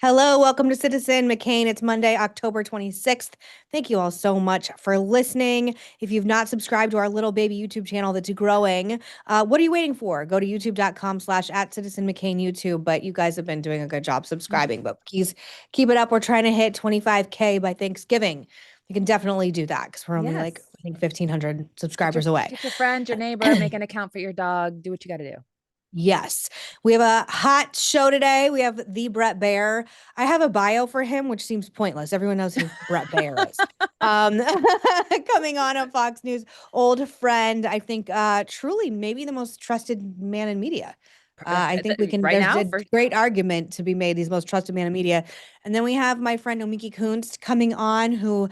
Hello, welcome to Citizen McCain. It's Monday, October 26th. Thank you all so much for listening. If you've not subscribed to our little baby YouTube channel that's growing, what are you waiting for? Go to youtube.com/at Citizen McCain YouTube. But you guys have been doing a good job subscribing, but please keep it up. We're trying to hit 25K by Thanksgiving. You can definitely do that because we're only like, Yes. I think 1,500 Get subscribers away. your friend, your neighbor, make an account for your dog. Do what you got to do. Yes. We have a hot show today. We have the Bret Baier. I have a bio for him, which seems pointless. Everyone knows who Bret Baier is. Um, Coming on Fox News, old friend, I think truly maybe the most trusted man in media. I think we can, Right there's now, a great argument to be made. He's the most trusted man in media. And then we have my friend Nomiki Konst coming on, who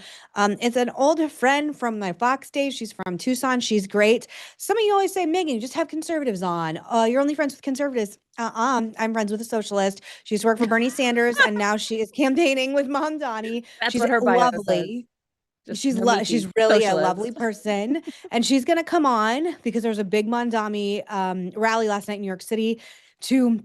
is an old friend from my Fox days. She's from Tucson. She's great. Some of you always say, Megan, you just have conservatives on. You're only friends with conservatives. I'm friends with a socialist. She used to work for Bernie Sanders, and now she is campaigning with Mamdani. that's She's what her bio says. lovely. Just She's Nomiki, really a socialist. lovely person, and she's gonna come on because there was a big Mamdani rally last night in New York City to,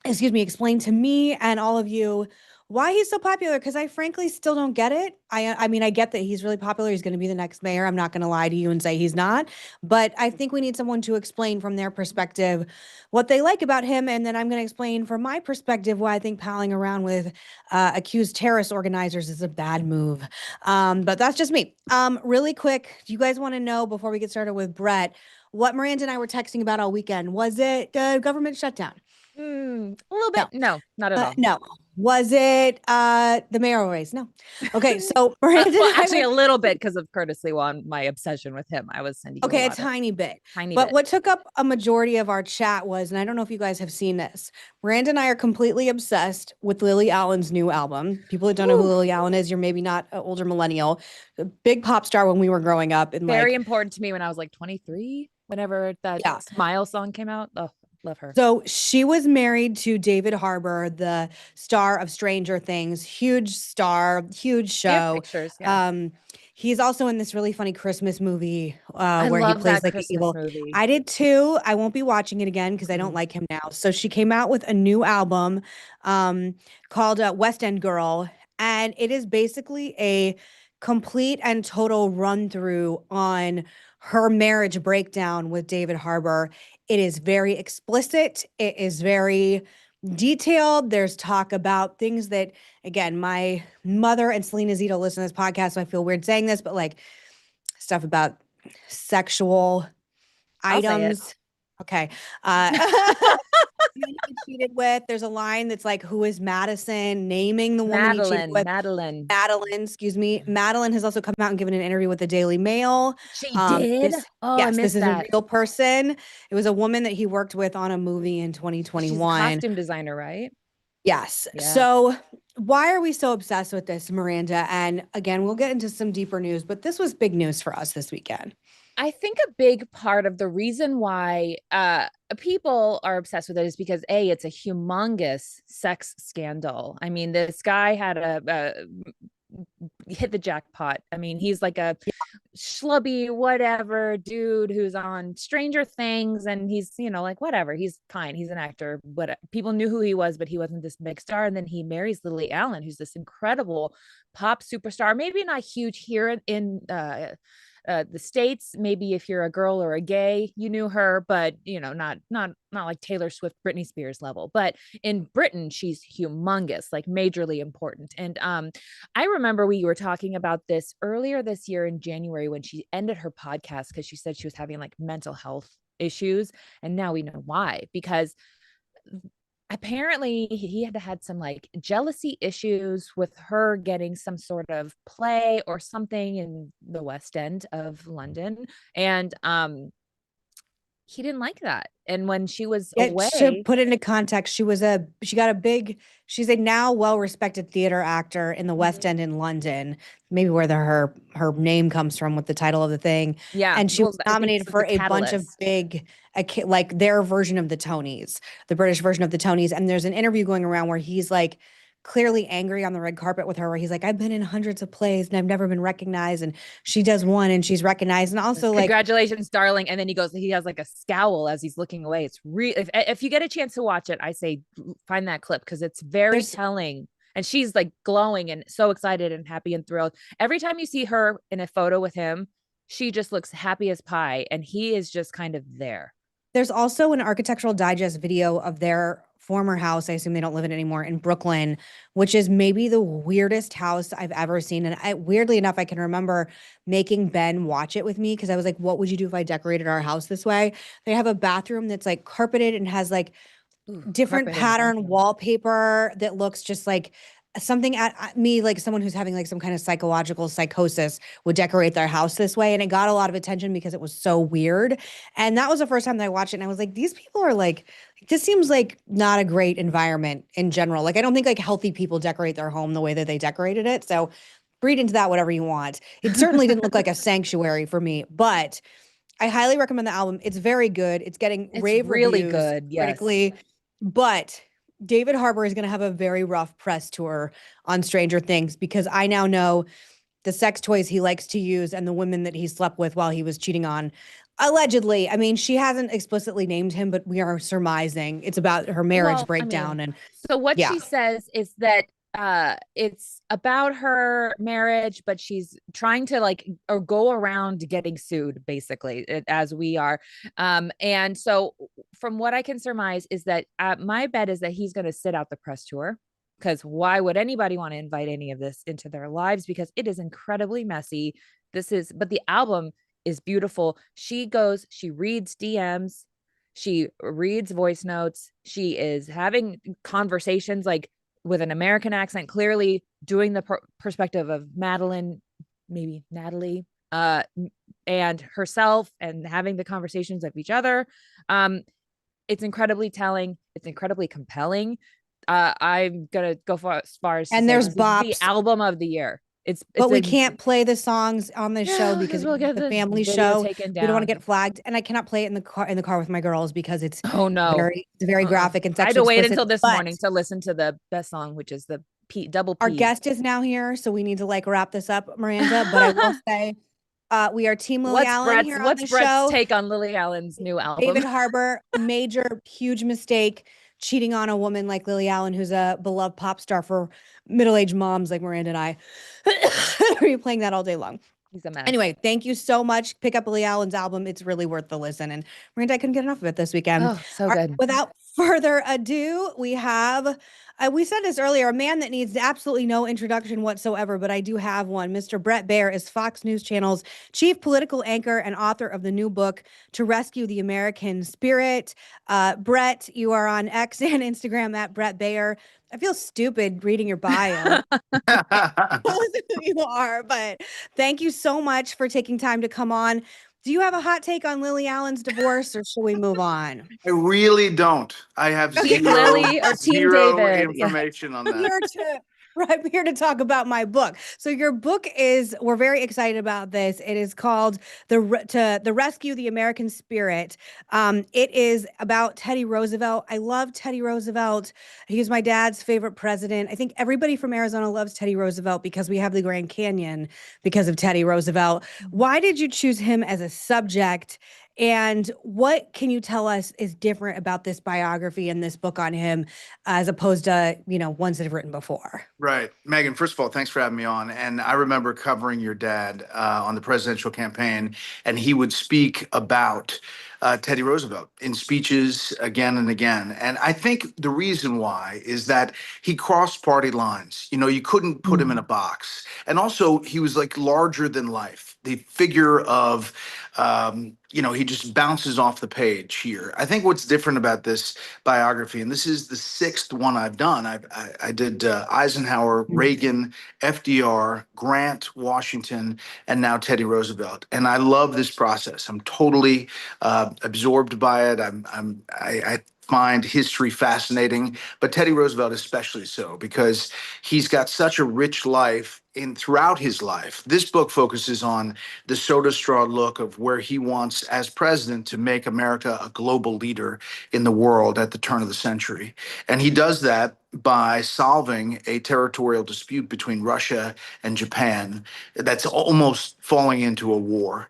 excuse me, explain to me and all of you why he's so popular, because I frankly still don't get it. I mean, I get that he's really popular. He's going to be the next mayor. I'm not going to lie to you and say he's not. But I think we need someone to explain from their perspective what they like about him. And then I'm going to explain from my perspective why I think palling around with accused terrorist organizers is a bad move. But that's just me. Really quick, do you guys want to know, before we get started with Bret, what Miranda and I were texting about all weekend? Was it government shutdown? A little No. bit. No, not at all. No. Was it the mayoral race? No. Okay, so Miranda Well, and I actually, were a little bit because of Curtis Lewan, my obsession with him. I was sending you a okay, a lot of tiny bit. tiny But bit. what took up a majority of our chat was, and I don't know if you guys have seen this, Miranda and I are completely obsessed with Lily Allen's new album. People that don't know who Woo. Lily Allen is, you're maybe not an older millennial. A big pop star when we were growing up, and Very like, important to me when I was like 23, whenever that yeah. Smile song came out. Oh, love her. So she was married to David Harbour, the star of Stranger Things, huge star, huge We have show. pictures. Yeah. Um, he's also in this really funny Christmas movie I where he love plays that like an Christmas evil. movie. I did too. I won't be watching it again because I don't Mm-mm. like him now. So she came out with a new album called West End Girl, and it is basically a complete and total run through on her marriage breakdown with David Harbour. It is very explicit. It is very detailed. There's talk about things that, again, my mother and Selena Zito listen to this podcast, so I feel weird saying this, but like stuff about sexual I'll say it. items. Okay. He cheated with. There's a line that's like, "Who is Madison?" Naming the woman he cheated with. Madeline. Madeline, excuse me. Madeline has also come out and given an interview with the Daily Mail. She did? This, Oh, I yes, this missed is a that. real person. It was a woman that he worked with on a movie in She's a 2021. costume designer, right? Yes. Yeah. So why are we so obsessed with this, Miranda? And again, we'll get into some deeper news, but this was big news for us this weekend. I think a big part of the reason why people are obsessed with it is because it's a humongous sex scandal. I mean, this guy had a hit the jackpot. I mean, he's like a schlubby whatever dude who's on Stranger Things, and he's, like, whatever, he's fine, he's an actor, but people knew who he was, but he wasn't this big star. And then he marries Lily Allen, who's this incredible pop superstar, maybe not huge here in the States. Maybe if you're a girl or a gay, you knew her, but not like Taylor Swift, Britney Spears level. But in Britain, she's humongous, like majorly important. And I remember we were talking about this earlier this year in January when she ended her podcast because she said she was having like mental health issues. And now we know why, because apparently he had some like jealousy issues with her getting some sort of play or something in the West End of London. And he didn't like that. And when she was To away, put it into context, she's a now well-respected theater actor in the West End in London, maybe where her name comes from with the title of the thing. yeah, And she well, was I think nominated this is the for a bunch of catalyst. big, like their version of the Tonys, the British version of the Tonys. And there's an interview going around where he's like clearly angry on the red carpet with her, where he's like, I've been in hundreds of plays and I've never been recognized. And she does one and she's recognized. And also like, Congratulations, darling. And then he has like a scowl as he's looking away. It's real. If you get a chance to watch it, I say find that clip because it's very there's telling. And she's like glowing and so excited and happy and thrilled. Every time you see her in a photo with him, she just looks happy as pie. And he is just kind of there. There's also an Architectural Digest video of their former house. I assume they don't live in it anymore in Brooklyn, which is maybe the weirdest house I've ever seen. And weirdly enough, I can remember making Ben watch it with me because I was like, what would you do if I decorated our house this way? They have a bathroom that's like carpeted and has like Ooh, different carpet in the pattern bathroom. wallpaper that looks just like something at me, like someone who's having like some kind of psychological psychosis would decorate their house this way. And it got a lot of attention because it was so weird. And that was the first time that I watched it. And I was like, these people are like, this seems like not a great environment in general. Like, I don't think like healthy people decorate their home the way that they decorated it. So read into that whatever you want. It certainly didn't look like a sanctuary for me, but I highly recommend the album. It's very good. It's getting It's rave really reviews good. Yes. critically, but David Harbour is going to have a very rough press tour on Stranger Things because I now know the sex toys he likes to use and the women that he slept with while he was cheating on. Allegedly. I mean, she hasn't explicitly named him, but we are surmising it's about her marriage Well, I mean, breakdown. And so what yeah, she says is that it's about her marriage, but she's trying to like or go around getting sued basically as we are. And so from what I can surmise is that my bet is that he's going to sit out the press tour, because why would anybody want to invite any of this into their lives, because it is incredibly messy. But the album is beautiful. She reads DMs, she reads voice notes, she is having conversations like with an American accent, clearly doing the perspective of Madeline, maybe Natalie, and herself, and having the conversations of each other. It's incredibly telling. It's incredibly compelling. I'm gonna go as far as to and say there's this is the bops, album of the year. It's but we a can't play the songs on this show no, because because we'll it's get the the family video show. taken We don't want to down. get flagged, and I cannot play it in the car with my girls because Oh no. it's very Uh-uh. graphic and I had sexually to wait explicit. until this But morning to listen to the best song, which is the P double our P. guest is now here, so we need to like wrap this up, Miranda. But I will say, we are Team Lily Allen here on What's the Brett's show. take on Lily Allen's new album? David Harbour, major, huge mistake, cheating on a woman like Lily Allen, who's a beloved pop star for middle-aged moms like Miranda and I. Are you playing that all day long? He's a mess. Anyway, thank you so much. Pick up Lily Allen's album. It's really worth the listen. And Miranda, I couldn't get enough of it this weekend. Oh, so All right, good. without further ado, we said this earlier, a man that needs absolutely no introduction whatsoever, but I do have one. Mr. Bret Baier is Fox News Channel's chief political anchor and author of the new book, To Rescue the American Spirit. Bret, you are on X and Instagram at Bret Baier. I feel stupid reading your bio. Who you are, but thank you so much for taking time to come on. Do you have a hot take on Lily Allen's divorce, or should we move on? I really don't. I have Okay, Team zero Lily or Team zero David? Yeah. information on I'm that. here to I'm here to talk about my book. So your book is, we're very excited about this. It is called the Rescue the American Spirit. It is about Teddy Roosevelt. I love Teddy Roosevelt. He was my dad's favorite president. I think everybody from Arizona loves Teddy Roosevelt because we have the Grand Canyon because of Teddy Roosevelt. Why did you choose him as a subject? And what can you tell us is different about this biography and this book on him as opposed to, ones that have written before? Right. Megan, first of all, thanks for having me on. And I remember covering your dad on the presidential campaign, and he would speak about Teddy Roosevelt in speeches again and again. And I think the reason why is that he crossed party lines. You couldn't put him in a box. And also, he was like larger than life, the figure of, he just bounces off the page here. I think what's different about this biography, and this is the sixth one I've done. I did Eisenhower, Reagan, FDR, Grant, Washington, and now Teddy Roosevelt. And I love this process. I'm totally absorbed by it. I find history fascinating, but Teddy Roosevelt especially so because he's got such a rich life in throughout his life. This book focuses on the soda straw look of where he wants as president to make America a global leader in the world at the turn of the century. And he does that by solving a territorial dispute between Russia and Japan that's almost falling into a war.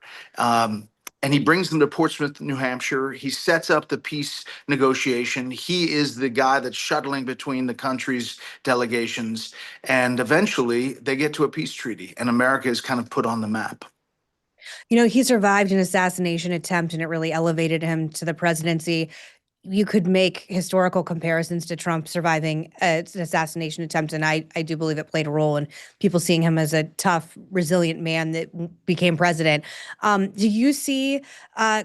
and he brings them to Portsmouth, New Hampshire. He sets up the peace negotiation. He is the guy that's shuttling between the country's delegations. And eventually they get to a peace treaty, and America is kind of put on the map. You know, he survived an assassination attempt and it really elevated him to the presidency. You could make historical comparisons to Trump surviving an assassination attempt, and I do believe it played a role in people seeing him as a tough, resilient man that became president. Do you see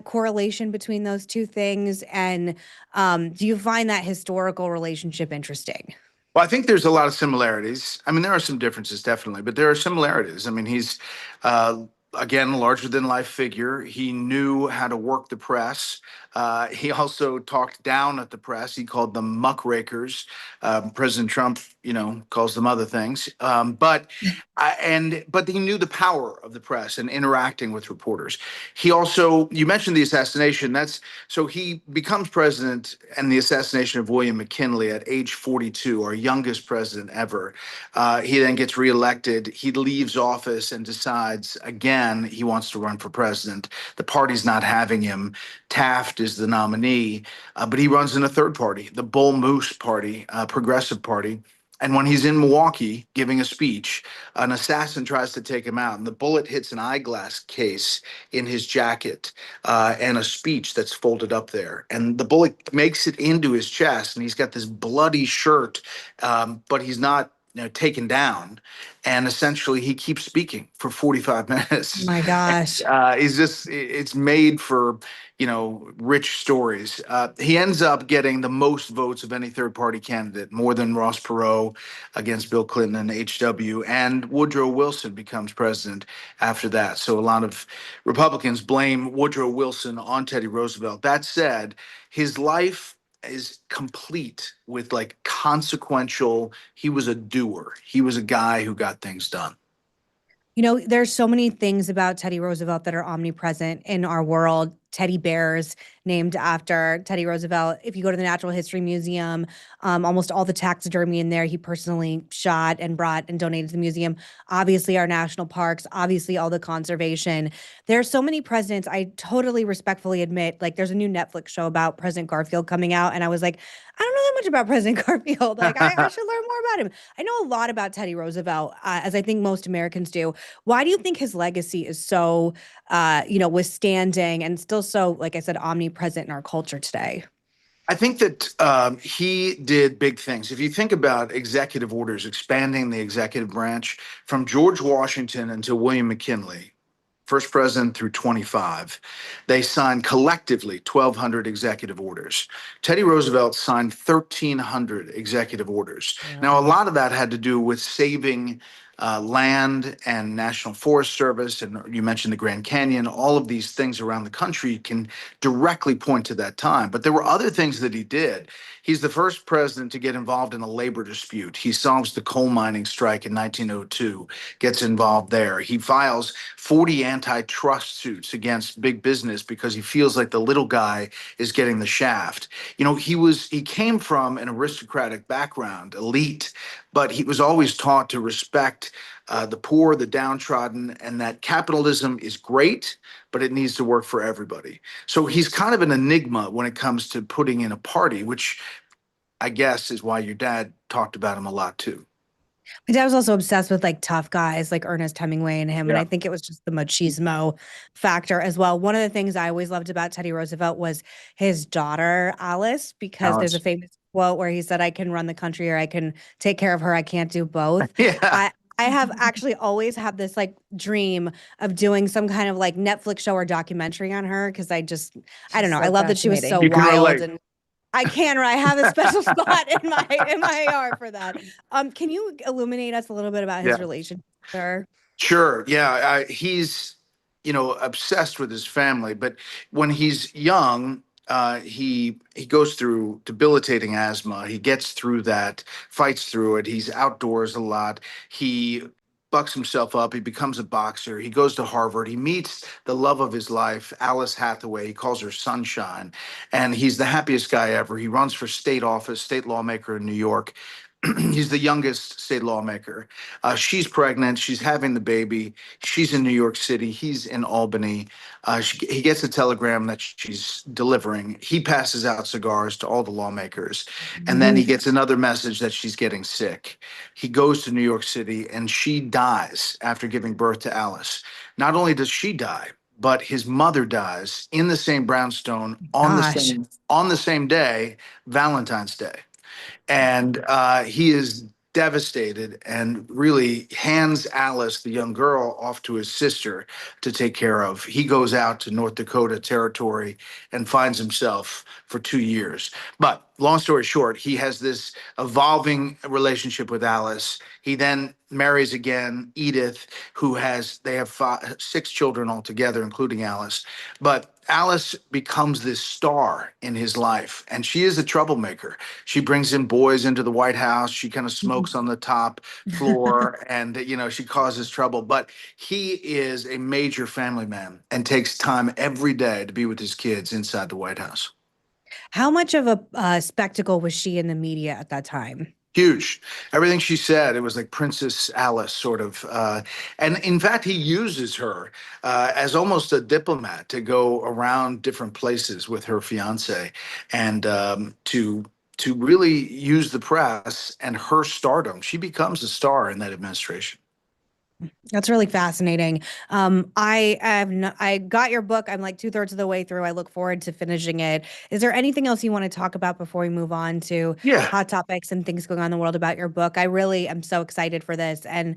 correlation between those two things, and do you find that historical relationship interesting? Well, I think there's a lot of similarities. I mean, there are some differences, definitely, but there are similarities. I mean, he's, again, a larger than life figure. He knew how to work the press. He also talked down at the press. He called them muckrakers. President Trump, calls them other things. But he knew the power of the press and interacting with reporters. He also, you mentioned the assassination. So he becomes president and the assassination of William McKinley at age 42, our youngest president ever. He then gets reelected. He leaves office and decides again he wants to run for president. The party's not having him. Taft is the nominee, but he runs in a third party, the Bull Moose Party, Progressive Party. And when he's in Milwaukee giving a speech, an assassin tries to take him out, and the bullet hits an eyeglass case in his jacket and a speech that's folded up there. And the bullet makes it into his chest, and he's got this bloody shirt, but he's not taken down. And essentially, he keeps speaking for 45 minutes. My gosh. It's made for, rich stories. He ends up getting the most votes of any third party candidate, more than Ross Perot against Bill Clinton and H.W. And Woodrow Wilson becomes president after that. So a lot of Republicans blame Woodrow Wilson on Teddy Roosevelt. That said, his life is complete with like consequential. He was a doer. He was a guy who got things done. You know, there's so many things about Teddy Roosevelt that are omnipresent in our world. Teddy bears named after Teddy Roosevelt. If you go to the Natural History Museum, almost all the taxidermy in there he personally shot and brought and donated to the museum. Obviously, our national parks, obviously, all the conservation. There are so many presidents. I totally respectfully admit, like, there's a new Netflix show about President Garfield coming out, and I was like, I don't know that much about President Garfield. Like, I should learn more about him. I know a lot about Teddy Roosevelt, as I think most Americans do. Why do you think his legacy is so, withstanding and still so, like I said, omnipresent in our culture today? I think that he did big things. If you think about executive orders, expanding the executive branch from George Washington until William McKinley, first president through 25, they signed collectively 1,200 executive orders. Teddy Roosevelt signed 1,300 executive orders. Yeah. Now, a lot of that had to do with saving land and National Forest Service, and you mentioned the Grand Canyon. All of these things around the country can directly point to that time. But there were other things that he did. He's the first president to get involved in a labor dispute. He solves the coal mining strike in 1902, gets involved there. He files 40 antitrust suits against big business because he feels like the little guy is getting the shaft. He came from an aristocratic background, elite, but he was always taught to respect the poor, the downtrodden, and that capitalism is great, but it needs to work for everybody. So he's kind of an enigma when it comes to putting in a party, which I guess is why your dad talked about him a lot too. My dad was also obsessed with like tough guys like Ernest Hemingway and him. And Yeah. I think it was just the machismo factor as well. One of the things I always loved about Teddy Roosevelt was his daughter, Alice, because there's a Alice. famous quote where he said, I can run the country or I can take care of her. I can't do both. Yeah. I have actually always had this like dream of doing some kind of like Netflix show or documentary on her because I don't She's know. I so love that she was so fascinating. You can wild relate. and I have a special spot in my heart for that. Can you illuminate us a little bit about his Yeah. relationship with her? Sure. Yeah. He's, obsessed with his family. But when he's young, he goes through debilitating asthma. He gets through that, fights through it. He's outdoors a lot. He bucks himself up. He becomes a boxer. He goes to Harvard. He meets the love of his life, Alice Hathaway. He calls her Sunshine, and he's the happiest guy ever. He runs for state office, state lawmaker in New York. He's the youngest state lawmaker. She's pregnant. She's having the baby. She's in New York City. He's in Albany. He gets a telegram that she's delivering. He passes out cigars to all the lawmakers. And then he gets another message that she's getting sick. He goes to New York City and she dies after giving birth to Alice. Not only does she die, but his mother dies in the same brownstone Gosh. on the same day, Valentine's Day. And he is devastated and really hands Alice, the young girl, off to his sister to take care of. He goes out to North Dakota territory and finds himself for 2 years. But long story short, he has this evolving relationship with Alice. He then marries again Edith, they have six children altogether, including Alice. But Alice becomes this star in his life, and she is a troublemaker. She brings in boys into the White House. She kind of smokes on the top floor, and she causes trouble. But he is a major family man and takes time every day to be with his kids inside the White House. How much of a spectacle was she in the media at that time? Huge. Everything she said, it was like Princess Alice, sort of. And in fact, he uses her as almost a diplomat to go around different places with her fiance and to really use the press and her stardom. She becomes a star in that administration. That's really fascinating. I got your book. I'm like 2/3 of the way through. I look forward to finishing it. Is there anything else you want to talk about before we move on to Yeah. hot topics and things going on in the world about your book? I really am so excited for this. And,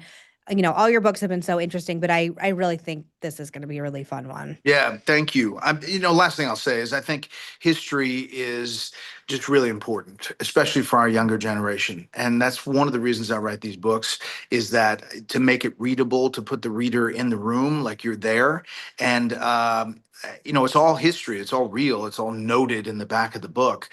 all your books have been so interesting, but I really think this is going to be a really fun one. Yeah, thank you. Last thing I'll say is I think history is just really important, especially for our younger generation. And that's one of the reasons I write these books is that to make it readable, to put the reader in the room like you're there. And, it's all history. It's all real. It's all noted in the back of the book,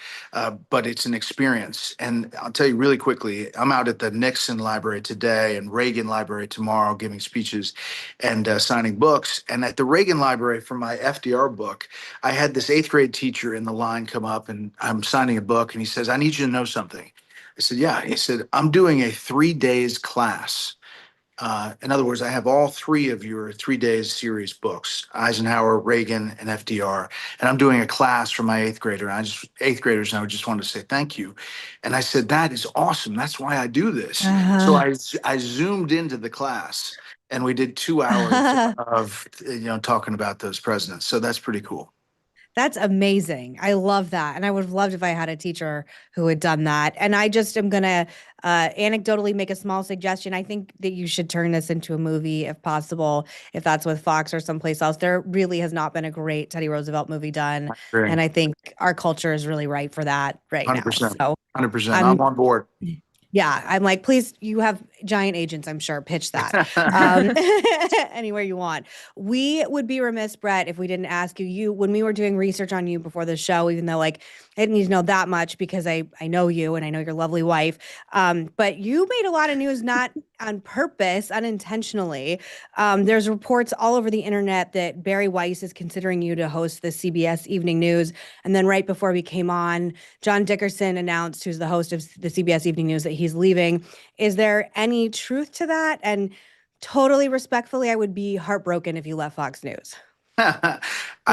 but it's an experience. And I'll tell you really quickly, I'm out at the Nixon Library today and Reagan Library tomorrow giving speeches and signing books. And at the Reagan Library for my FDR book, I had this eighth grade teacher in the line come up and I'm signing a book and he says, I need you to know something. I said, yeah. He said, I'm doing a 3 days class. In other words, I have all three of your 3 days series books, Eisenhower, Reagan, and FDR. And I'm doing a class for my eighth graders, and I just wanted to say thank you. And I said, that is awesome. That's why I do this. So I zoomed into the class and we did 2 hours of, talking about those presidents. So that's pretty cool. That's amazing. I love that. And I would have loved if I had a teacher who had done that. And I just am going to anecdotally make a small suggestion. I think that you should turn this into a movie if possible, if that's with Fox or someplace else. There really has not been a great Teddy Roosevelt movie done. And I think our culture is really ripe for that right 100%, now. So 100%. I'm on board. Yeah, I'm like, please, you have giant agents, I'm sure. Pitch that anywhere you want. We would be remiss, Bret, if we didn't ask you, when we were doing research on you before the show, even though like I didn't need to know that much because I know you and I know your lovely wife. But you made a lot of news, not on purpose, unintentionally. There's reports all over the internet that Barry Weiss is considering you to host the CBS Evening News. And then right before we came on, John Dickerson announced, who's the host of the CBS Evening News, that he's leaving. Is there any truth to that? And totally respectfully, I would be heartbroken if you left Fox News. I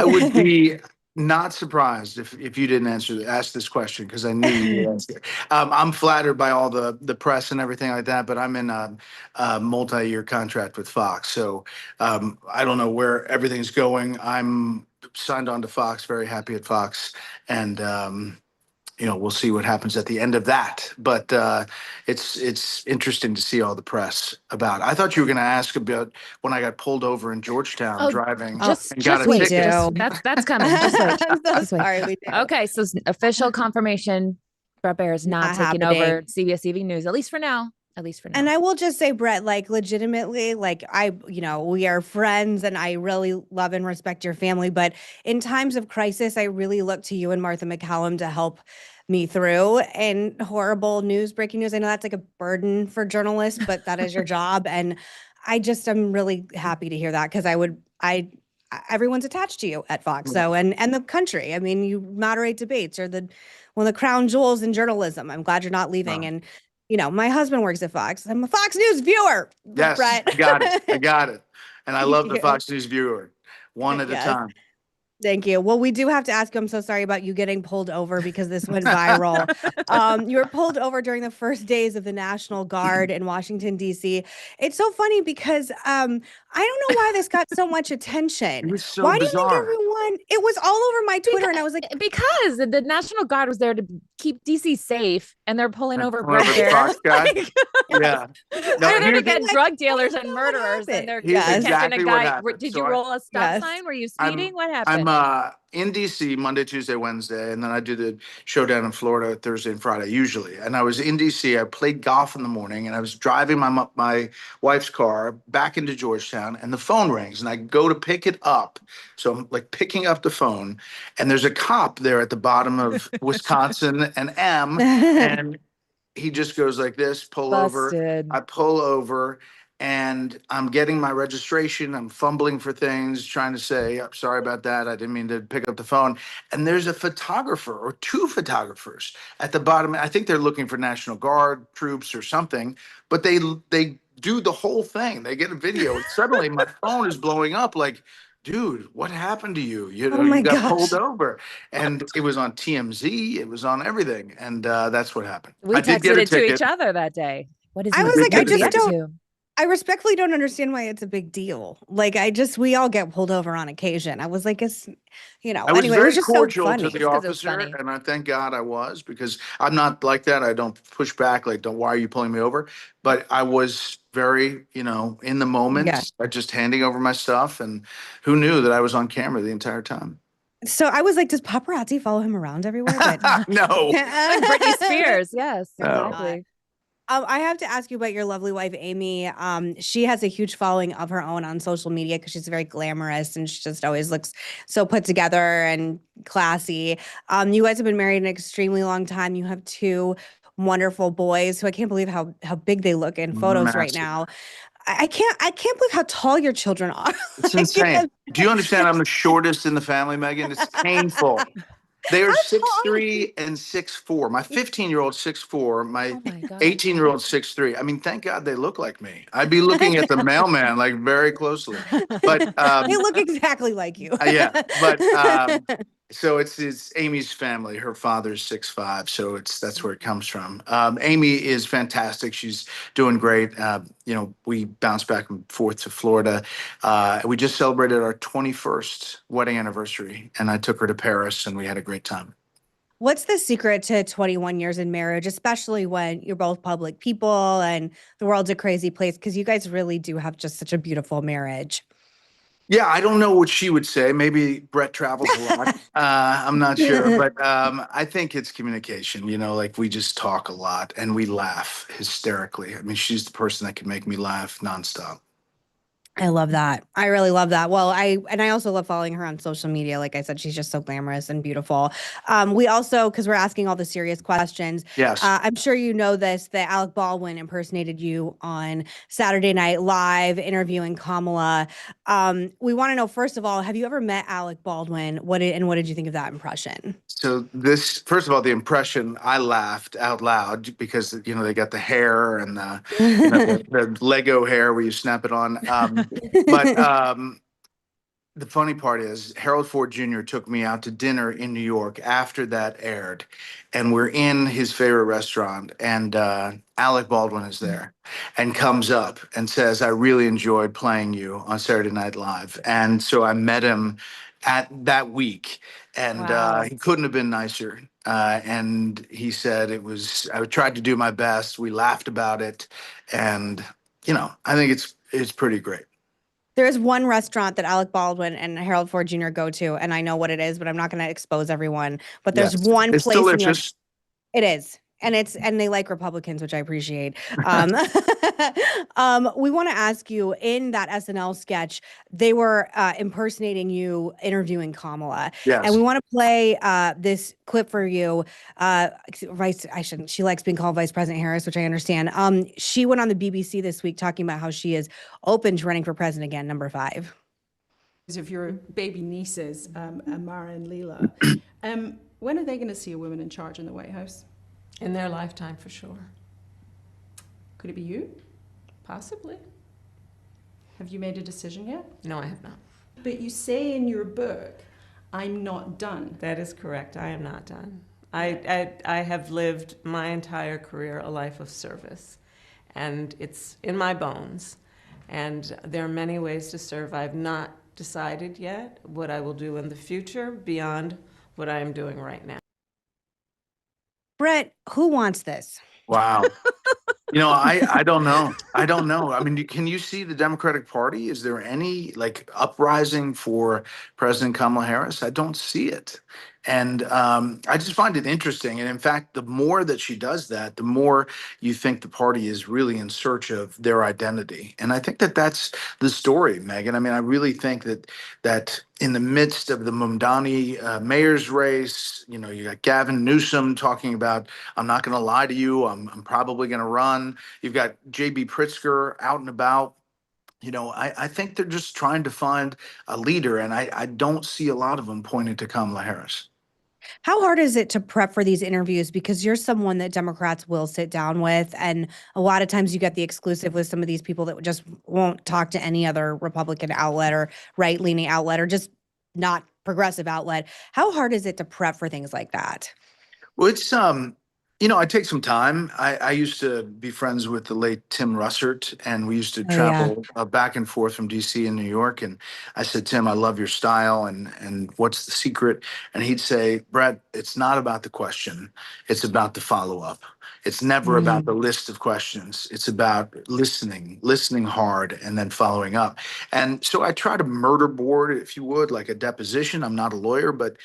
would be not surprised if you didn't ask this question because I knew you would ask it. I'm flattered by all the press and everything like that, but I'm in a multi-year contract with Fox, so I don't know where everything's going. I'm signed on to Fox, very happy at Fox, and we'll see what happens at the end of that. But it's interesting to see all the press about it. I thought you were going to ask about when I got pulled over in Georgetown driving and got a wait, ticket. That's coming. Just wait. I'm so Just wait. sorry. We do. Okay, so official confirmation: Bret Baier is not taking over CBS Evening News, at least for now. At least for now. And I will just say, Bret, like legitimately, like we are friends and I really love and respect your family. But in times of crisis, I really look to you and Martha McCallum to help me through. And horrible news, breaking news, I know that's like a burden for journalists, but that is your job. And I'm really happy to hear that because everyone's attached to you at Fox. So, and the country, I mean, you moderate debates, or one of the crown jewels in journalism. I'm glad you're not leaving. Wow. And You know, my husband works at Fox. I'm a Fox News viewer, Yes, Brett. I got it. I got it. And I Thank love the you. Fox News viewer, one at a Yes. time. Thank you. Well, we do have to ask you. I'm so sorry about you getting pulled over because this went viral. You were pulled over during the first days of the National Guard in Washington, D.C. It's so funny because I don't know why this got so much It attention. was so Why do you think bizarre. everyone? It was all over my Twitter, and I was like, Because the National Guard was there to keep DC safe, and they're pulling over Went Bret over the Baier. Fox guy. Like, Yeah. No, I they're there to was get like, drug I dealers don't and know what murderers, and happened. they're here's Yes, catching a exactly what guy. happened. Did you So roll a stop yes. sign? Were you I'm speeding? What I'm happened? in DC Monday, Tuesday, Wednesday, and then I do the show down in Florida Thursday and Friday usually. And I was in DC. I played golf in the morning, and I was driving my wife's car back into Georgetown, and the phone rings, and I go to pick it up. So I'm like picking up the phone, and there's a cop there at the bottom of Wisconsin and and he just goes like this, pull over. Busted. I pull over and I'm getting my registration. I'm fumbling for things, trying to say, I'm sorry about that. I didn't mean to pick up the phone. And there's a photographer or two photographers at the bottom. I think they're looking for National Guard troops or something, but they do the whole thing. They get a video. And suddenly my phone is blowing up like, dude, what happened to you? You Oh know, you my got pulled gosh. over. And it was on TMZ, it was on everything. And that's what happened. We I did get texted a it to ticket. each other that day. What is I he? I was did like, I get What a is he just up ticket. don't. to? I respectfully don't understand why it's a big deal. Like, we all get pulled over on occasion. I was like, I was anyway, it was very just so cordial to funny. the Just because it was officer, funny. and I thank God I was because I'm not like that. I don't push back, like, don't, why are you pulling me over? But I was very, in the Yeah. moment, just handing over my stuff, and who knew that I was on camera the entire time? So I was like, does paparazzi follow him around everywhere? But No, Like Britney Spears. Yes, no. exactly. I have to ask you about your lovely wife, Amy. She has a huge following of her own on social media because she's very glamorous and she just always looks so put together and classy. You guys have been married an extremely long time. You have two wonderful boys who I can't believe how big they look in photos right Massive. now. I can't believe how tall your children are. It's Like, insane. Do you understand? I'm the shortest in the family, Megan. It's painful. They are how six tall are three and 6'4". My 15-year-old 6'4", my Oh my God. 18-year-old 6'3". I mean, thank God they look like me. I'd be looking at the mailman like very closely. But they look exactly like you. yeah, but so it's Amy's family. Her father's 6'5", so that's where it comes from. Amy is fantastic. She's doing great. We bounced back and forth to Florida. We just celebrated our 21st wedding anniversary, and I took her to Paris, and we had a great time. What's the secret to 21 years in marriage, especially when you're both public people and the world's a crazy place? Because you guys really do have just such a beautiful marriage. Yeah, I don't know what she would say. Maybe Brett travels a lot. I'm not sure, but I think it's communication. Like we just talk a lot and we laugh hysterically. I mean, she's the person that can make me laugh nonstop. I love that. I really love that. Well, I also love following her on social media. Like I said, she's just so glamorous and beautiful. We also, because we're asking all the serious questions, Yes. I'm sure you know this, that Alec Baldwin impersonated you on Saturday Night Live interviewing Kamala. We want to know, first of all, have you ever met Alec Baldwin? What did you think of that impression? So this, first of all, the impression, I laughed out loud because they got the hair and the Lego hair where you snap it on. But the funny part is Harold Ford Jr. took me out to dinner in New York after that aired, and we're in his favorite restaurant, and Alec Baldwin is there and comes up and says, I really enjoyed playing you on Saturday Night Live. And so I met him at that week, and Wow. he couldn't have been nicer. And he said I tried to do my best. We laughed about it. And, I think it's pretty great. There is one restaurant that Alec Baldwin and Harold Ford Jr. go to, and I know what it is, but I'm not going to expose everyone. But there's Yes. one It's place in New York. delicious. It is. And they like Republicans, which I appreciate. We want to ask you, in that SNL sketch, they were impersonating you, interviewing Kamala, and we Yes. want to play this clip for you. Vice, I shouldn't. She likes being called Vice President Harris, which I understand. She went on the BBC this week talking about how she is open to running for president again, number 5. Of your baby nieces, Amara and Leela, when are they going to see a woman in charge in the White House? In their lifetime, for sure. Could it be you? Possibly. Have you made a decision yet? No, I have not. But you say in your book, I'm not done. That is correct. I am not done. I have lived my entire career a life of service, and it's in my bones. And there are many ways to serve. I've not decided yet what I will do in the future beyond what I am doing right now. Bret, who wants this? Wow. I don't know. I don't know. I mean, can you see the Democratic Party? Is there any like uprising for President Kamala Harris? I don't see it. And I just find it interesting. And in fact, the more that she does that, the more you think the party is really in search of their identity. And I think that that's the story, Meghan. I mean, I really think that in the midst of the Mamdani mayor's race, you got Gavin Newsom talking about, I'm not going to lie to you, I'm probably going to run. You've got J.B. Pritzker out and about. I think they're just trying to find a leader, and I don't see a lot of them pointing to Kamala Harris. How hard is it to prep for these interviews? Because you're someone that Democrats will sit down with. And a lot of times you get the exclusive with some of these people that just won't talk to any other Republican outlet or right-leaning outlet or just not progressive outlet. How hard is it to prep for things like that? Well, it's I take some time. I used to be friends with the late Tim Russert, and we used to Oh, yeah. travel back and forth from DC and New York. And I said, Tim, I love your style, and what's the secret? And he'd say, Bret, it's not about the question; it's about the follow up. It's never about the list of questions. It's about listening hard, and then following up. And so I try to murder board, if you would, like a deposition. I'm not a lawyer, but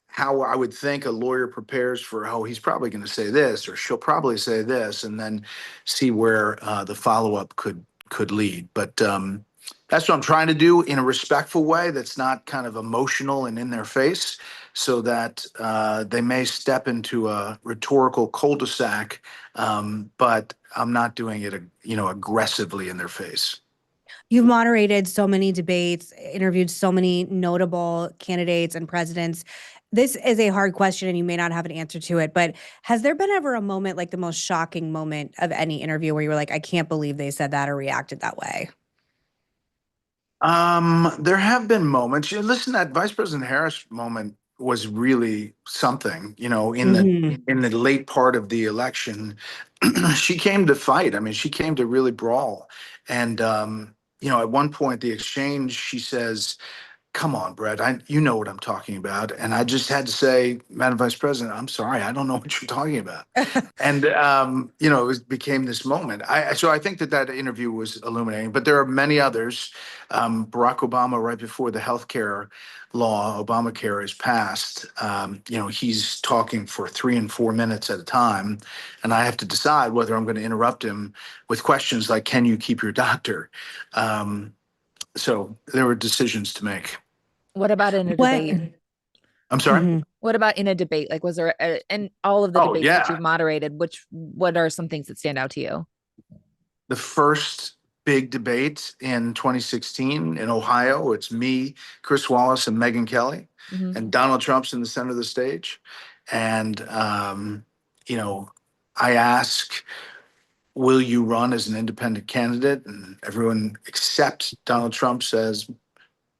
how I would think a lawyer prepares for, oh, he's probably going to say this, or she'll probably say this, and then see where the follow up could lead. But that's what I'm trying to do in a respectful way that's not kind of emotional and in their face, so that they may step into a rhetorical cul-de-sac, but I'm not doing it, aggressively in their face. You've moderated so many debates, interviewed so many notable candidates and presidents. This is a hard question and you may not have an answer to it, but has there been ever a moment, like the most shocking moment of any interview, where you were like, I can't believe they said that or reacted that way? There have been moments. Listen, that Vice President Harris moment was really something, in the Mhm. in the late part of the election. She came to fight. I mean, she came to really brawl. And at one point the exchange, she says, come on, Brett, you know what I'm talking about. And I just had to say, Madam Vice President, I'm sorry, I don't know what you're talking about. And became this moment. So I think that interview was illuminating, but there are many others. Barack Obama, right before the healthcare law, Obamacare, is passed, he's talking for 3 and 4 minutes at a time, and I have to decide whether I'm going to interrupt him with questions like, "Can you keep your doctor?" So there were decisions to make. What about in a What? debate? I'm sorry. Mhm. What about in a debate? Like, was there in all of the Oh, debates that yeah. you've moderated, what are some things that stand out to you? The first big debate in 2016 in Ohio, it's me, Chris Wallace, and Meghan Kelly, Mhm. and Donald Trump's in the center of the stage. And, I ask, will you run as an independent candidate? And everyone except Donald Trump says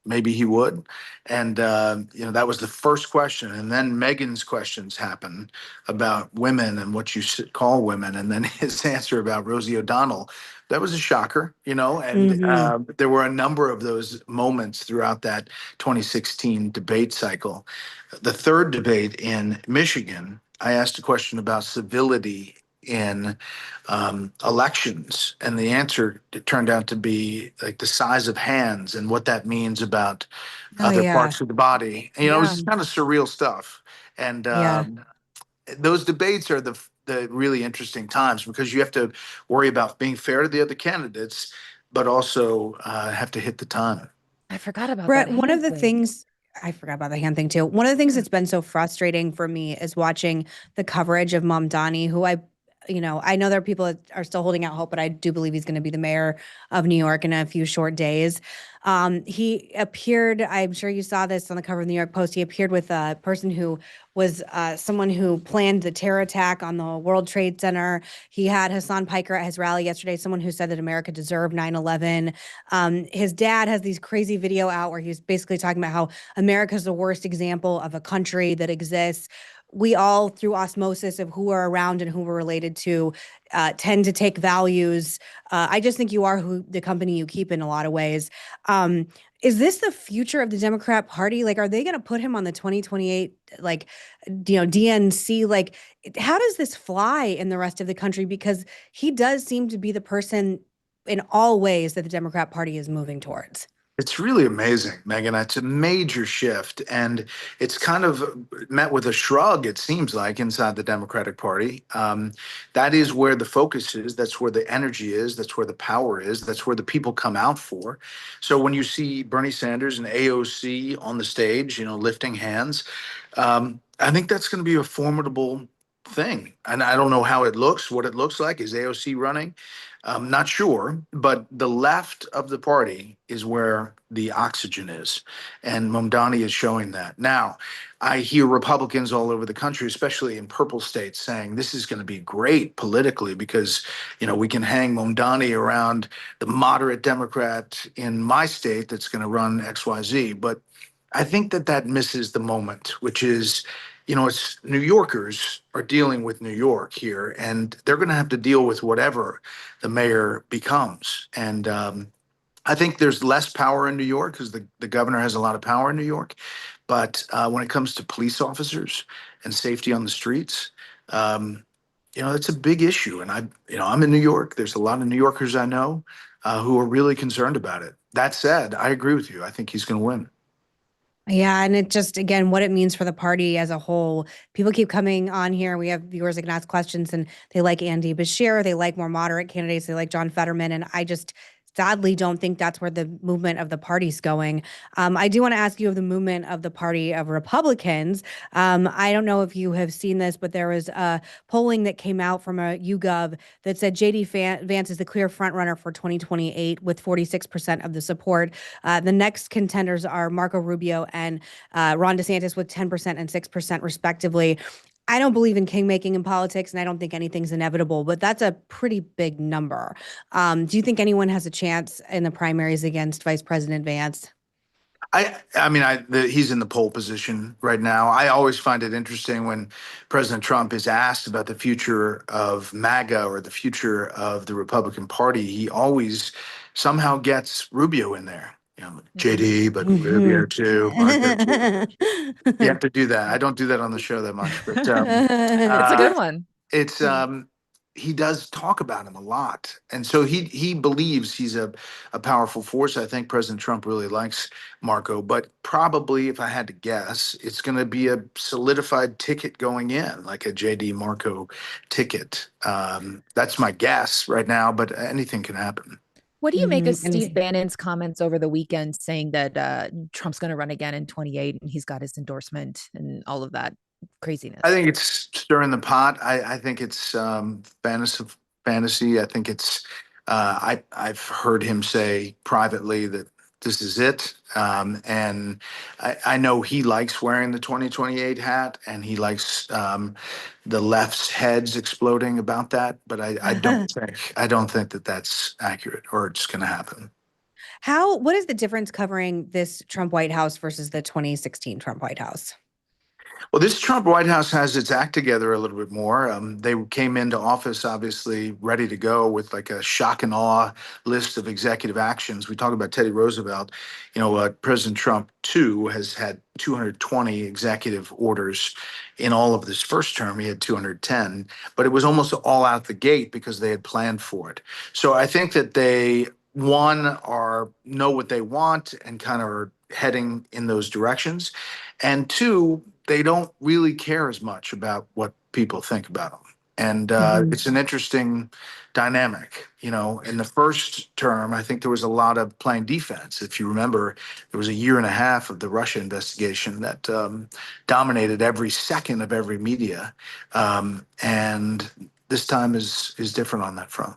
maybe he would. And, that was the first question. And then Megan's questions happen about women and what you call women. And then his answer about Rosie O'Donnell. That was a shocker, and Mhm. there were a number of those moments throughout that 2016 debate cycle. The third debate in Michigan, I asked a question about civility in elections, and the answer, it turned out to be like the size of hands and what that means about Oh, other yeah. parts of the body. It was Yeah. just kind of surreal stuff. And Yeah. those debates are the really interesting times, because you have to worry about being fair to the other candidates, but also have to hit the time. I forgot about Bret, that one of hand the thing. things I forgot about the hand thing too. One of the things that's been so frustrating for me is watching the coverage of Mamdani, who I know there are people that are still holding out hope, but I do believe he's going to be the mayor of New York in a few short days. He appeared, I'm sure you saw this on the cover of the New York Post. He appeared with a person who was someone who planned the terror attack on the World Trade Center. He had Hassan Piker at his rally yesterday, someone who said that America deserved 9/11. His dad has these crazy video out where he's basically talking about how America's the worst example of a country that exists. We all, through osmosis of who are around and who we're related to, tend to take values. I just think you are who the company you keep in a lot of ways. Um, is this the future of the Democrat Party? Like, are they going to put him on the 2028, like, DNC? Like, how does this fly in the rest of the country? Because he does seem to be the person in all ways that the Democrat Party is moving towards. It's really amazing, Megan. It's a major shift, and it's kind of met with a shrug, it seems like, inside the Democratic Party. That is where the focus is. That's where the energy is. That's where the power is. That's where the people come out for. So when you see Bernie Sanders and AOC on the stage, lifting hands, I think that's going to be a formidable thing. And I don't know how it looks, what it looks like. Is AOC running? I'm not sure, but the left of the party is where the oxygen is. And Mamdani is showing that. Now, I hear Republicans all over the country, especially in purple states, saying this is going to be great politically because, we can hang Mamdani around the moderate Democrat in my state that's going to run XYZ. But I think that misses the moment, which is, it's New Yorkers are dealing with New York here, and they're going to have to deal with whatever the mayor becomes. And I think there's less power in New York because the governor has a lot of power in New York. But when it comes to police officers and safety on the streets, it's a big issue. And I'm in New York. There's a lot of New Yorkers I know who are really concerned about it. That said, I agree with you. I think he's going to win. Yeah, and it just, again, what it means for the party as a whole. People keep coming on here. We have viewers that can ask questions, and they like Andy Bashir. They like more moderate candidates. They like John Fetterman. And I just sadly don't think that's where the movement of the party's going. I do want to ask you of the movement of the party of Republicans. I don't know if you have seen this, but there was polling that came out from a YouGov that said JD Vance is the clear front runner for 2028 with 46% of the support. The next contenders are Marco Rubio and Ron DeSantis with 10% and 6% respectively. I don't believe in kingmaking in politics, and I don't think anything's inevitable, but that's a pretty big number. Do you think anyone has a chance in the primaries against Vice President Vance? He's in the pole position right now. I always find it interesting when President Trump is asked about the future of MAGA or the future of the Republican Party. He always somehow gets Rubio in there. JD, but Rubio too. Marco too. You have to do that. I don't do that on the show that much, but It's a good one. it's he does talk about him a lot, and so he believes he's a powerful force. I think President Trump really likes Marco, but probably, if I had to guess, it's going to be a solidified ticket going in, like a JD Marco ticket. That's my guess right now, but anything can happen. What do you make of Steve Anything. Bannon's comments over the weekend saying that Trump's going to run again in 28 and he's got his endorsement and all of that craziness? I think it's stirring the pot. I think it's fantasy. I think it's. I've heard him say privately that this is it, and I know he likes wearing the 2028 hat, and he likes the left's heads exploding about that. But I don't think that that's accurate or it's going to happen. What is the difference covering this Trump White House versus the 2016 Trump White House? Well, this Trump White House has its act together a little bit more. They came into office obviously ready to go with like a shock and awe list of executive actions. We talk about Teddy Roosevelt. President Trump too has had 220 executive orders in all of this first term. He had 210, but it was almost all out the gate because they had planned for it. So I think that they know what they want and kind of are heading in those directions, and two, they don't really care as much about what people think about them. And it's an interesting dynamic. In the first term, I think there was a lot of playing defense. If you remember, there was a year and a half of the Russia investigation that dominated every second of every media. And this time is different on that front.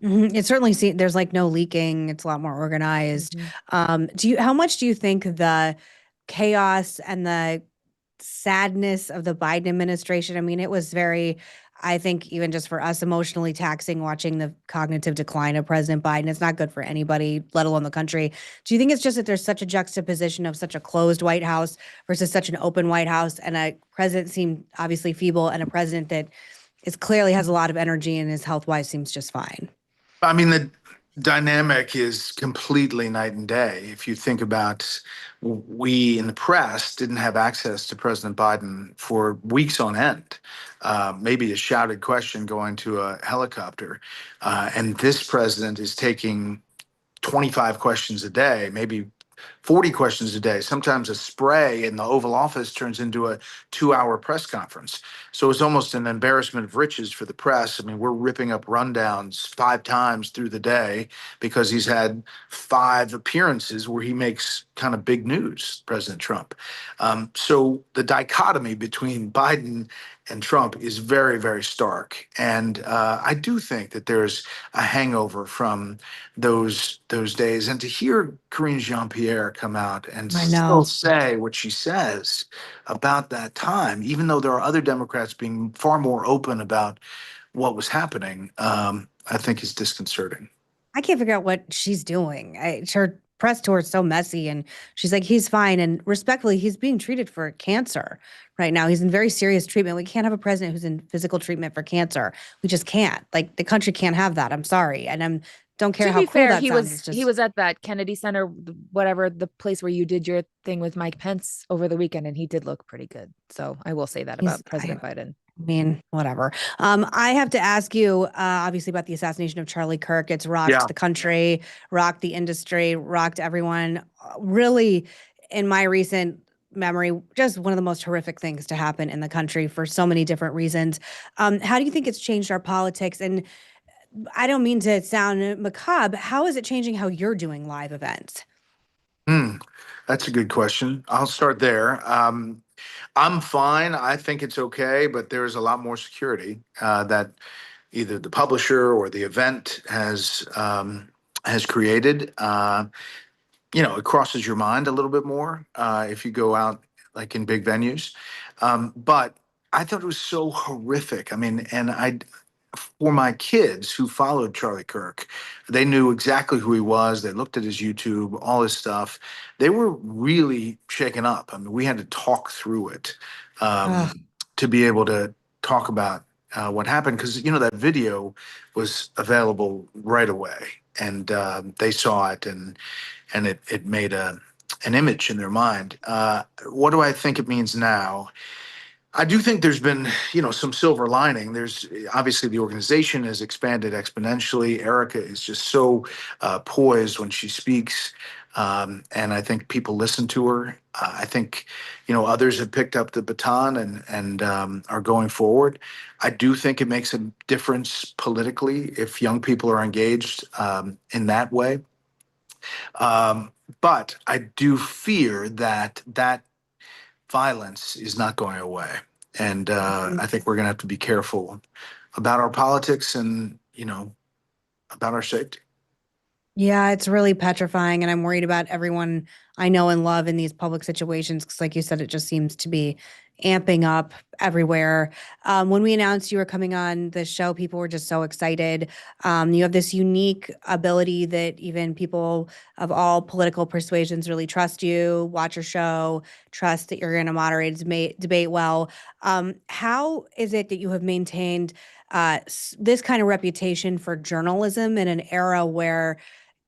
It certainly seems there's like no leaking. It's a lot more organized. Mhm. How much do you think the chaos and the sadness of the Biden administration? I mean, it was very, I think, even just for us, emotionally taxing watching the cognitive decline of President Biden. It's not good for anybody, let alone the country. Do you think it's just that there's such a juxtaposition of such a closed White House versus such an open White House, and a president seemed obviously feeble, and a president that is clearly has a lot of energy and his health wise seems just fine? I mean, the dynamic is completely night and day. If you think about, we in the press didn't have access to President Biden for weeks on end. Maybe a shouted question going to a helicopter. And this president is taking 25 questions a day, maybe 40 questions a day. Sometimes a spray in the Oval Office turns into a 2 hour press conference. So it's almost an embarrassment of riches for the press. I mean, we're ripping up rundowns 5 times through the day because he's had 5 appearances where he makes kind of big news, President Trump. So the dichotomy between Biden and Trump is very, very stark. And I do think that there's a hangover from those days. And to hear Karine Jean-Pierre come out and I still know. say what she says about that time, even though there are other Democrats being far more open about what was happening, I think is disconcerting. I can't figure out what she's doing. Her press tour is so messy, and she's like, he's fine. And respectfully, he's being treated for cancer right now. He's in very serious treatment. We can't have a president who's in physical treatment for cancer. We just can't. Like, the country can't have that. I'm sorry, and don't care To how be cool fair, that he sounds. It's was he just, was at that Kennedy Center, whatever the place where you did your thing with Mike Pence over the weekend, and he did look pretty good. So I will say that he's. about President Biden. I mean, whatever. I have to ask you, obviously, about the assassination of Charlie Kirk. It's rocked Yeah. the country, rocked the industry, rocked everyone. Really, in my recent memory, just one of the most horrific things to happen in the country for so many different reasons. How do you think it's changed our politics? And I don't mean to sound macabre. How is it changing how you're doing live events? Hmm, that's a good question. I'll start there. I'm fine. I think it's okay, but there's a lot more security that either the publisher or the event has created. It crosses your mind a little bit more if you go out like in big venues. But I thought it was so horrific. I mean, and for my kids who followed Charlie Kirk, they knew exactly who he was. They looked at his YouTube, all his stuff. They were really shaken up. I mean, we had to talk through it Ugh. to be able to talk about what happened because that video was available right away, and they saw it, and it made an image in their mind. What do I think it means now? I do think there's been, some silver lining. There's obviously the organization has expanded exponentially. Erica is just so poised when she speaks, and I think people listen to her. I think, others have picked up the baton and are going forward. I do think it makes a difference politically if young people are engaged in that way. But I do fear that violence is not going away. And I think we're going to have to be careful about our politics and, about our safety. Yeah, it's really petrifying, and I'm worried about everyone I know and love in these public situations because, like you said, it just seems to be amping up everywhere. When we announced you were coming on the show, people were just so excited. You have this unique ability that even people of all political persuasions really trust you, watch your show, trust that you're going to moderate debate well. How is it that you have maintained this kind of reputation for journalism in an era where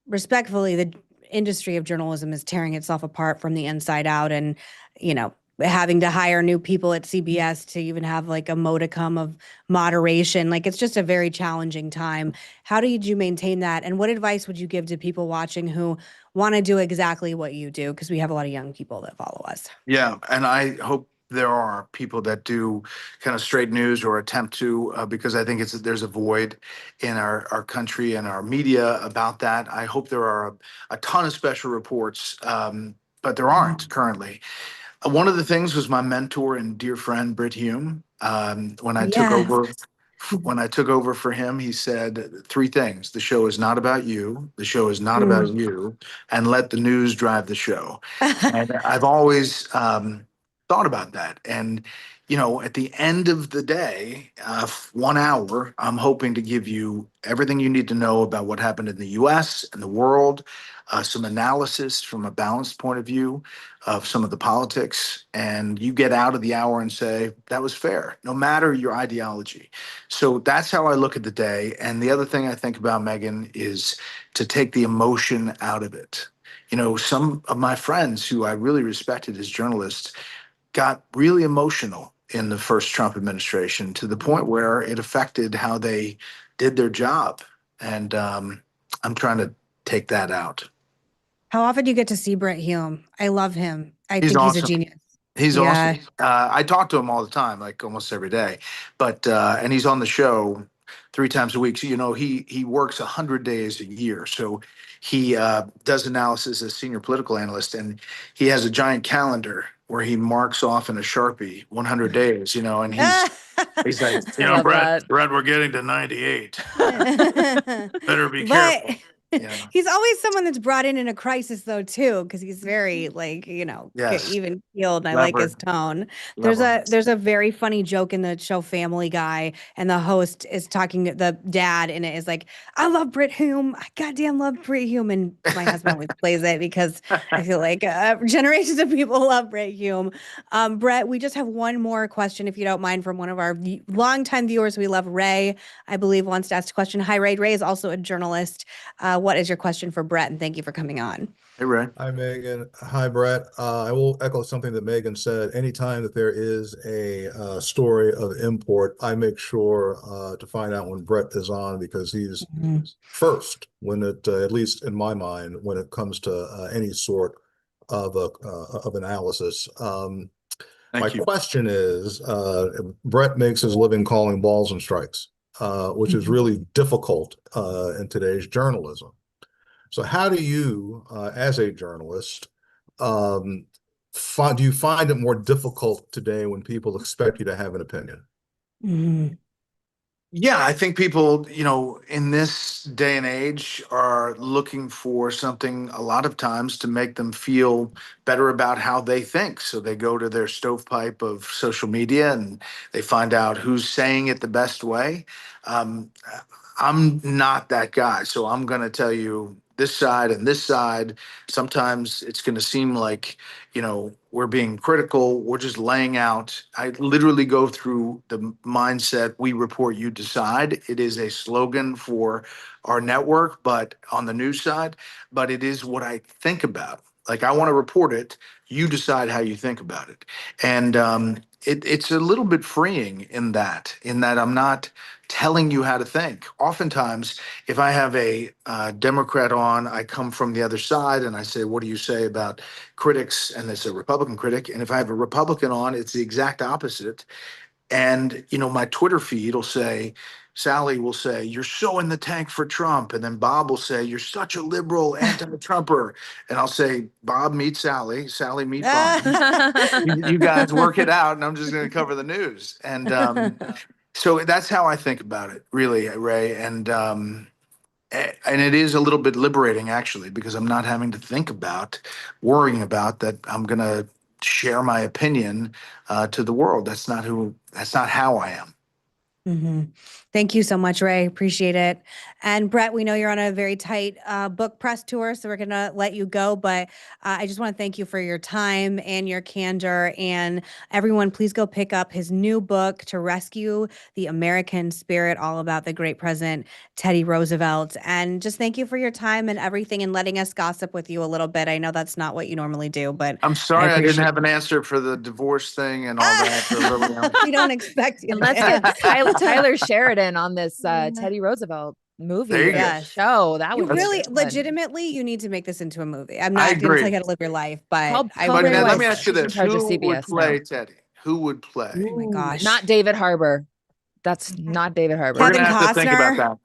respectfully, the industry of journalism is tearing itself apart from the inside out, and you know, having to hire new people at CBS to even have like a modicum of moderation. Like, it's just a very challenging time. How did you maintain that? And what advice would you give to people watching who want to do exactly what you do? Because we have a lot of young people that follow us. Yeah, and I hope there are people that do kind of straight news or attempt to, because I think there's a void in our country and our media about that. I hope there are a ton of special reports, but there aren't currently. One of the things was my mentor and dear friend Britt Hume. When I took Yes. over when I took over for him, he said three things. The show is not about you. The show is not about Mm. you. And let the news drive the show. And I've always thought about that. And, you know, at the end of the day, 1 hour, I'm hoping to give you everything you need to know about what happened in the US and the world, some analysis from a balanced point of view of some of the politics. And you get out of the hour and say, that was fair, no matter your ideology. So that's how I look at the day. And the other thing I think about, Meghan, is to take the emotion out of it. You know, some of my friends who I really respected as journalists got really emotional in the first Trump administration to the point where it affected how they did their job. And I'm trying to take that out. How often do you get to see Bret Hume? I love him. I He's think he's a awesome. genius. He's Yeah. awesome. I talk to him all the time, like almost every day. But and he's on the show 3 times a week. So you know he works 100 days a year. So he does analysis as senior political analyst, and he has a giant calendar where he marks off in a Sharpie 100 days. You know, and he's like, I love that. Brett, we're getting to 98. Better be But careful. Yeah. he's always someone that's brought in a crisis though too, because he's very like, you know, Yes. even keeled. And I like Clever. his tone. Clever. There's a very funny joke in the show Family Guy, and the host is talking, the dad in it is like, I love Brit Hume. I goddamn love Brit Hume. And my husband always plays it because I feel like generations of people love Brit Hume. Brett, we just have one more question, if you don't mind, from one of our longtime viewers. We love Ray, I believe, wants to ask a question. Hi, Ray. Ray is also a journalist. What is your question for Brett? And thank you for coming on. Hey, Ray. Hi, Meghan. Hi, Brett. I will echo something that Meghan said. Anytime that there is a story of import, I make sure to find out when Brett is on, because he's first when it, at least in my mind, when it comes to any sort of analysis. My question is, Brett makes his living calling balls and strikes, which is really difficult in today's journalism. So how do you, as a journalist, do you find it more difficult today when people expect you to have an opinion? Mm-hmm. Yeah, I think people, you know, in this day and age are looking for something a lot of times to make them feel better about how they think. So they go to their stovepipe of social media and they find out who's saying it the best way. Um, I'm not that guy. So I'm going to tell you this side and this side. Sometimes it's going to seem like, you know, we're being critical. We're just laying out. I literally go through the mindset, we report, you decide. It is a slogan for our network, but on the news side, but it is what I think about. Like, I want to report it. You decide how you think about it. And it's a little bit freeing in that I'm not telling you how to think. Oftentimes, if I have a Democrat on, I come from the other side and I say, what do you say about critics? And it's a Republican critic. And if I have a Republican on, it's the exact opposite. And, you know, my Twitter feed will say, Sally will say, you're so in the tank for Trump. And then Bob will say, you're such a liberal anti-Trumper. And I'll say, Bob meet Sally, Sally meet Bob. You guys work it out, and I'm just going to cover the news. And so that's how I think about it, really, Ray. And it is a little bit liberating, actually, because I'm not having to think about, worrying about that I'm going to share my opinion to the world. That's not how I am. Mm-hmm. Thank you so much, Ray. Appreciate it. And Brett, we know you're on a very tight book press tour, so we're going to let you go. But I just want to thank you for your time and your candor. And everyone, please go pick up his new book, To Rescue the American Spirit, all about the great President Teddy Roosevelt. And just thank you for your time and everything, and letting us gossip with you a little bit. I know that's not what you normally do, but I'm sorry I didn't have an answer for the divorce thing and all that. For Lilian. We don't expect you. And let's get Tyler Sheridan on this Teddy Roosevelt movie. There you go. Show that You would really, be good. legitimately, you need to make this into a movie. I'm I not going to agree. tell you how to live your life, but Call But Bray now, let Wyatt. me ask you She's in this: charge of who would CBS play now. Teddy? Who would play? oh my gosh, Not David Harbour. That's not David Harbour. We're Kevin gonna have to think about Costner.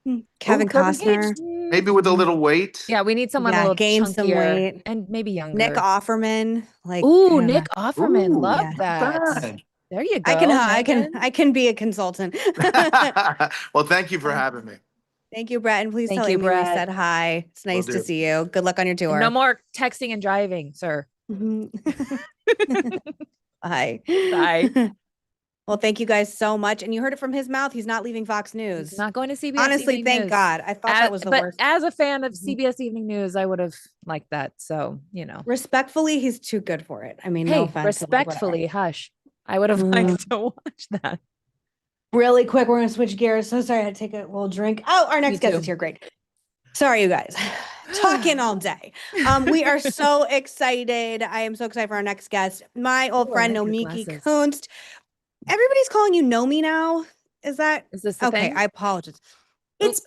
that. Kevin Costner. Maybe with a little weight. Yeah, we need someone a Yeah, little gain some chunkier weight. and maybe younger. Nick Offerman. Like, Ooh, yeah. Nick Offerman. Ooh, Love Yeah. that. not bad. There you go, I Meghan. can be a consultant. Well, thank you for having me. Thank you, Brett. And please Thank tell you, Amy we Brett. said hi. It's Will nice to do. see you. Good luck on your And tour. no more texting and driving, sir. Mhm. Bye. Bye. Well, thank you guys so much. And you heard it from his mouth. He's not leaving Fox News. He's not going to CBS Honestly, Evening thank News. God. I thought that was the But worst. as a fan of Mhm. CBS Evening News, I would have liked that. So, Respectfully, he's too good for it. I mean, no hey, offense. But, like, whatever. respectfully, hush. I would have liked to watch that. Really quick, we're gonna switch gears. So sorry, I had to take a little drink. Oh, our next guest too. is here. Great. Sorry, you guys. Talking all day. We are so excited. I am so excited for our next guest. My old Ooh, I friend like your Nomiki glasses. Konst. Everybody's calling you Nomi now. Is that Is this the okay? thing? I apologize. It's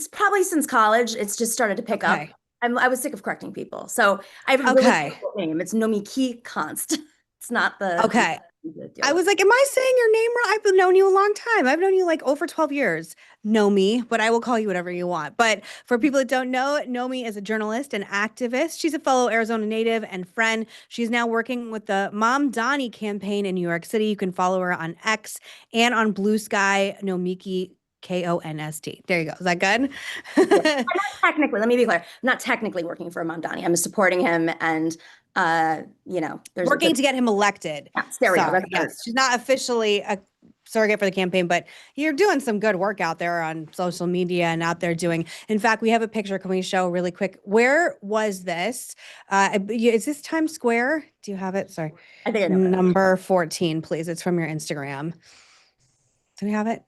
probably since college. It's just started to pick up. Okay. I was sick of correcting people. So I have a really Okay. difficult name. It's Nomiki Konst. It's not the Okay. the deal I with. was like, am I saying your name wrong? I've known you a long time. I've known you like over 12 years. Nomi, but I will call you whatever you want. But for people that don't know, Nomi is a journalist and activist. She's a fellow Arizona native and friend. She's now working with the Mamdani campaign in New York City. You can follow her on X and on Blue Sky, Nomiki Konst. There you go. Is that good? I'm not technically, let me be clear. I'm not technically working for Mamdani. I'm supporting him and there's Working to get him elected. Yes, there we go. Sorry, That's yes. She's not officially a surrogate for the campaign, but you're doing some good work out there on social media and out there doing. In fact, we have a picture. Can we show really quick? Where was this? Is this Times Square? Do you have it? Sorry. I think I know. Number 14, please. It's from your Instagram. Do we have it?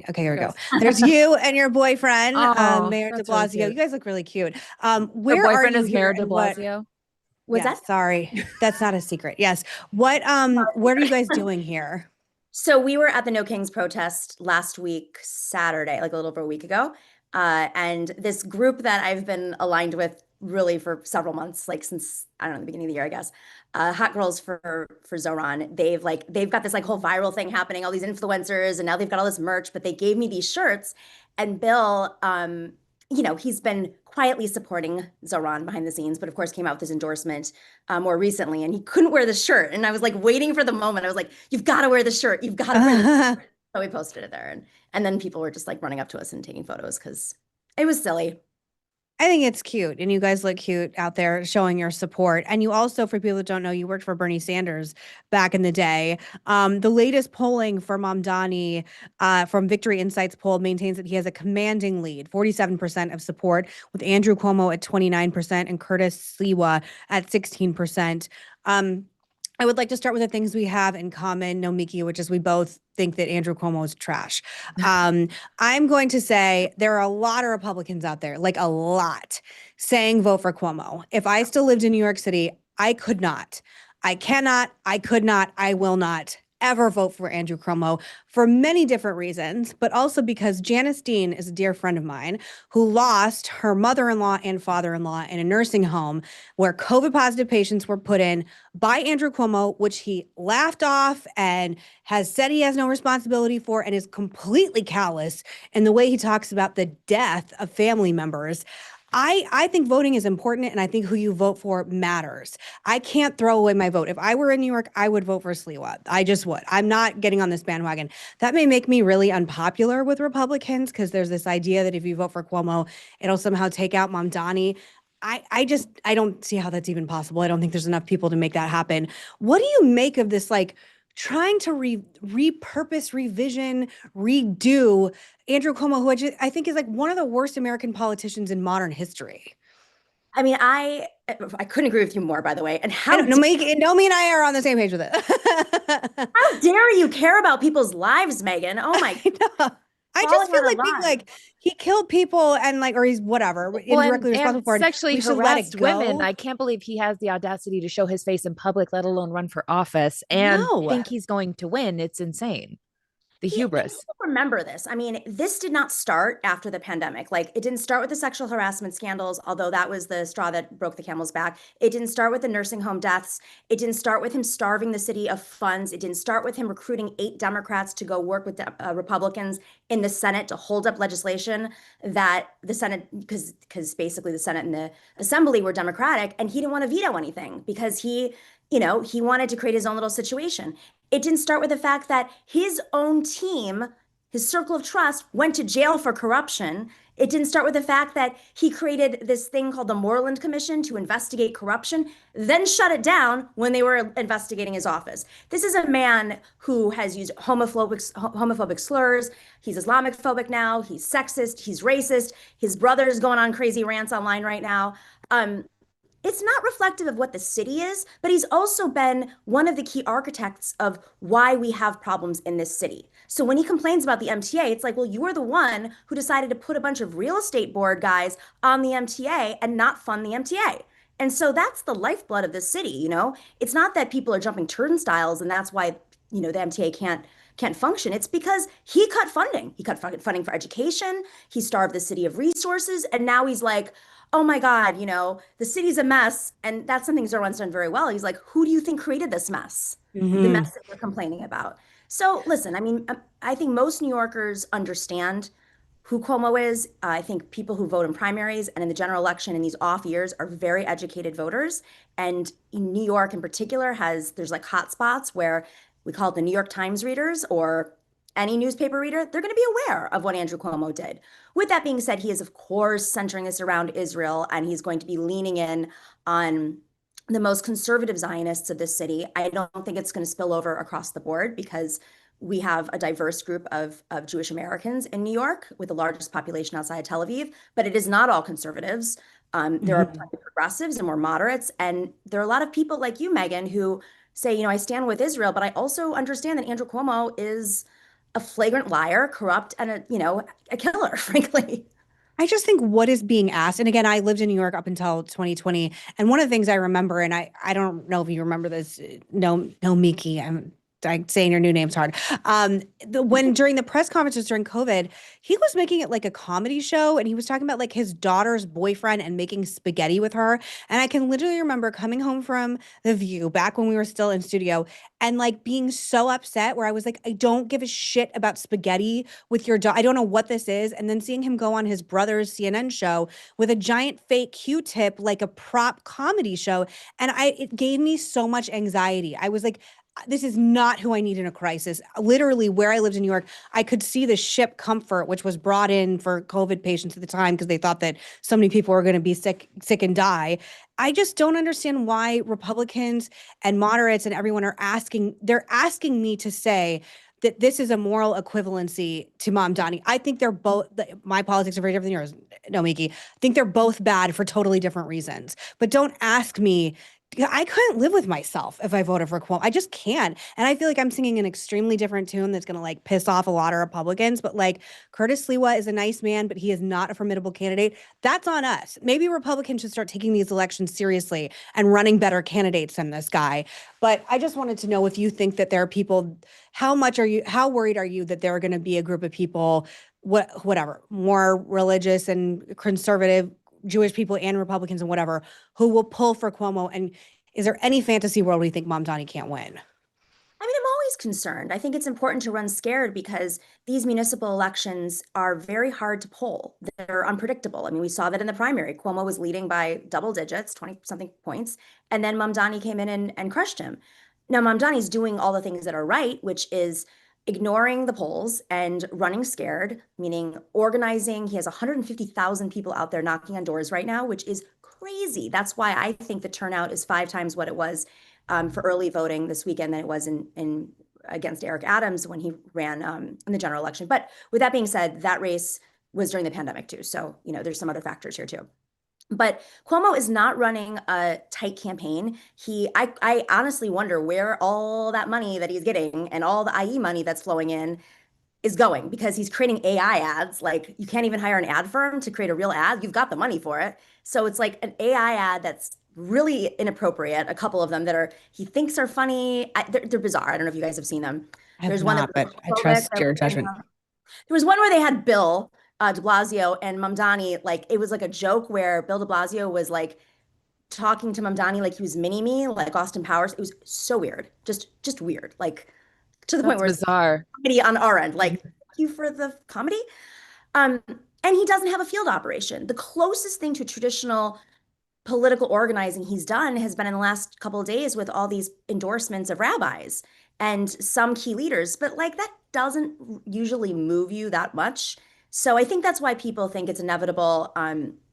Okay, here we go. There's you and your boyfriend, Oh, Mayor de that's really Blasio. cute. You guys look really cute. Her Where are boyfriend you is here Mayor de and what? Blasio. Was Yes, that? sorry. That's not a secret. Yes. What are you guys doing here? So we were at the No Kings protest last week, Saturday, like a little over a week ago. And this group that I've been aligned with really for several months, like since, I don't know, the beginning of the year, I guess. Hot Girls for Zoran. They've got this like whole viral thing happening, all these influencers, and now they've got all this merch, but they gave me these shirts. And Bill, he's been quietly supporting Zoran behind the scenes, but of course came out with his endorsement more recently, and he couldn't wear the shirt. And I was like waiting for the moment. I was like, "You've got to wear the shirt. You've got to wear the shirt." So we posted it there, and then people were just like running up to us and taking photos because it was silly. I think it's cute, and you guys look cute out there showing your support. And you also, for people that don't know, you worked for Bernie Sanders back in the day. The latest polling for Mamdani from Victory Insights poll maintains that he has a commanding lead, 47% of support, with Andrew Cuomo at 29% and Curtis Sliwa at 16%. I would like to start with the things we have in common, Nomiki, which is we both think that Andrew Cuomo is trash. I'm going to say there are a lot of Republicans out there, like a lot, saying vote for Cuomo. If I still lived in New York City, I could not, I cannot, I could not, I will not ever vote for Andrew Cuomo for many different reasons, but also because Janice Dean is a dear friend of mine who lost her mother-in-law and father-in-law in a nursing home where COVID positive patients were put in by Andrew Cuomo, which he laughed off and has said he has no responsibility for and is completely callous in the way he talks about the death of family members. I think voting is important, and I think who you vote for matters. I can't throw away my vote. If I were in New York, I would vote for Sliwa. I just would. I'm not getting on this bandwagon. That may make me really unpopular with Republicans because there's this idea that if you vote for Cuomo, it'll somehow take out Mamdani. I don't see how that's even possible. I don't think there's enough people to make that happen. What do you make of this, like, trying to repurpose, revision, redo Andrew Cuomo, who I think is like one of the worst American politicians in modern history? I mean, I couldn't agree with you more, by the way. And Nomi and I are on the same page with it. how dare you care about people's lives, Meghan? Oh my I just feel like being like, he killed people and like, or he's whatever, indirectly responsible for it. Sexually We should let it harassed go. women. I can't believe he has the audacity to show his face in public, let alone run for office, and think he's going to win. It's insane. The hubris. Remember this. I mean, this did not start after the pandemic. Like, it didn't start with the sexual harassment scandals, although that was the straw that broke the camel's back. It didn't start with the nursing home deaths. It didn't start with him starving the city of funds. It didn't start with him recruiting 8 Democrats to go work with Republicans in the Senate to hold up legislation that the Senate, because basically the Senate and the Assembly were Democratic, and he didn't want to veto anything because he he wanted to create his own little situation. It didn't start with the fact that his own team, his circle of trust, went to jail for corruption. It didn't start with the fact that he created this thing called the Moreland Commission to investigate corruption, then shut it down when they were investigating his office. This is a man who has used homophobic slurs. He's Islamophobic now. He's sexist. He's racist. His brother's going on crazy rants online right now. It's not reflective of what the city is, but he's also been one of the key architects of why we have problems in this city. So when he complains about the MTA, it's like, well, you were the one who decided to put a bunch of real estate board guys on the MTA and not fund the MTA. And so that's the lifeblood of the city. It's not that people are jumping turnstiles and that's why, the MTA can't function. It's because he cut funding. He cut funding for education. He starved the city of resources. And now he's like, oh my God, the city's a mess. And that's something Zerwan's done very well. He's like, who do you think created this mess? The mess that we're complaining about. So listen, I think most New Yorkers understand who Cuomo is. I think people who vote in primaries and in the general election in these off years are very educated voters. And in New York in particular there's like hot spots where we call it the New York Times readers or any newspaper reader, they're going to be aware of what Andrew Cuomo did. With that being said, he is, of course, centering this around Israel, and he's going to be leaning in on the most conservative Zionists of this city. I don't think it's going to spill over across the board because we have a diverse group of Jewish Americans in New York with the largest population outside Tel Aviv, but it is not all conservatives. There are plenty of progressives and more moderates, and there are a lot of people like you, Meghan, who say, I stand with Israel, but I also understand that Andrew Cuomo is a flagrant liar, corrupt, and a killer, frankly. I just think what is being asked, and again, I lived in New York up until 2020, and one of the things I remember, and I don't know if you remember this, Nomiki, saying your new name's hard. When during the press conferences during COVID, he was making it like a comedy show, and he was talking about like his daughter's boyfriend and making spaghetti with her. And I can literally remember coming home from The View back when we were still in studio and like being so upset where I was like, I don't give a shit about spaghetti with your daughter. I don't know what this is. And then seeing him go on his brother's CNN show with a giant fake Q-tip, like a prop comedy show. And it gave me so much anxiety. I was like, this is not who I need in a crisis. Literally, where I lived in New York, I could see the ship Comfort, which was brought in for COVID patients at the time because they thought that so many people were going to be sick and die. I just don't understand why Republicans and moderates and everyone they're asking me to say that this is a moral equivalency to Mamdani. I think they're both, my politics are very different than yours, Nomiki. I think they're both bad for totally different reasons. But don't ask me. I couldn't live with myself if I voted for Cuomo. I just can't. And I feel like I'm singing an extremely different tune that's going to like piss off a lot of Republicans. But like Curtis Sliwa is a nice man, but he is not a formidable candidate. That's on us. Maybe Republicans should start taking these elections seriously and running better candidates than this guy. But I just wanted to know if you think that there are people, how worried are you that there are going to be a group of people, whatever, more religious and conservative Jewish people and Republicans and whatever, who will pull for Cuomo? And is there any fantasy world where you think Mamdani can't win? I'm always concerned. I think it's important to run scared because these municipal elections are very hard to poll. They're unpredictable. We saw that in the primary. Cuomo was leading by double digits, 20-something points, and then Mamdani came in and crushed him. Now, Mamdani's doing all the things that are right, which is ignoring the polls and running scared, meaning organizing. He has 150,000 people out there knocking on doors right now, which is crazy. That's why I think the turnout is 5 times what it was for early voting this weekend than it was in against Eric Adams when he ran in the general election. But with that being said, that race was during the pandemic too. So, there's some other factors here too. But Cuomo is not running a tight campaign. I honestly wonder where all that money that he's getting and all the IE money that's flowing in is going, because he's creating AI ads. Like, you can't even hire an ad firm to create a real ad. You've got the money for it. So it's like an AI ad that's really inappropriate. A couple of them that he thinks are funny. They're bizarre. I don't know if you guys have seen them. There's one but I trust your judgment. There was one where they had Bill de Blasio and Mamdani, like it was like a joke where Bill de Blasio was like talking to Mamdani like he was mini-me, like Austin Powers. It was so weird, just weird, like to the point where bizarre. It's comedy on our end, like thank you for the comedy. And he doesn't have a field operation. The closest thing to a traditional political organizing he's done has been in the last couple of days with all these endorsements of rabbis and some key leaders, but like that doesn't usually move you that much. So I think that's why people think it's inevitable.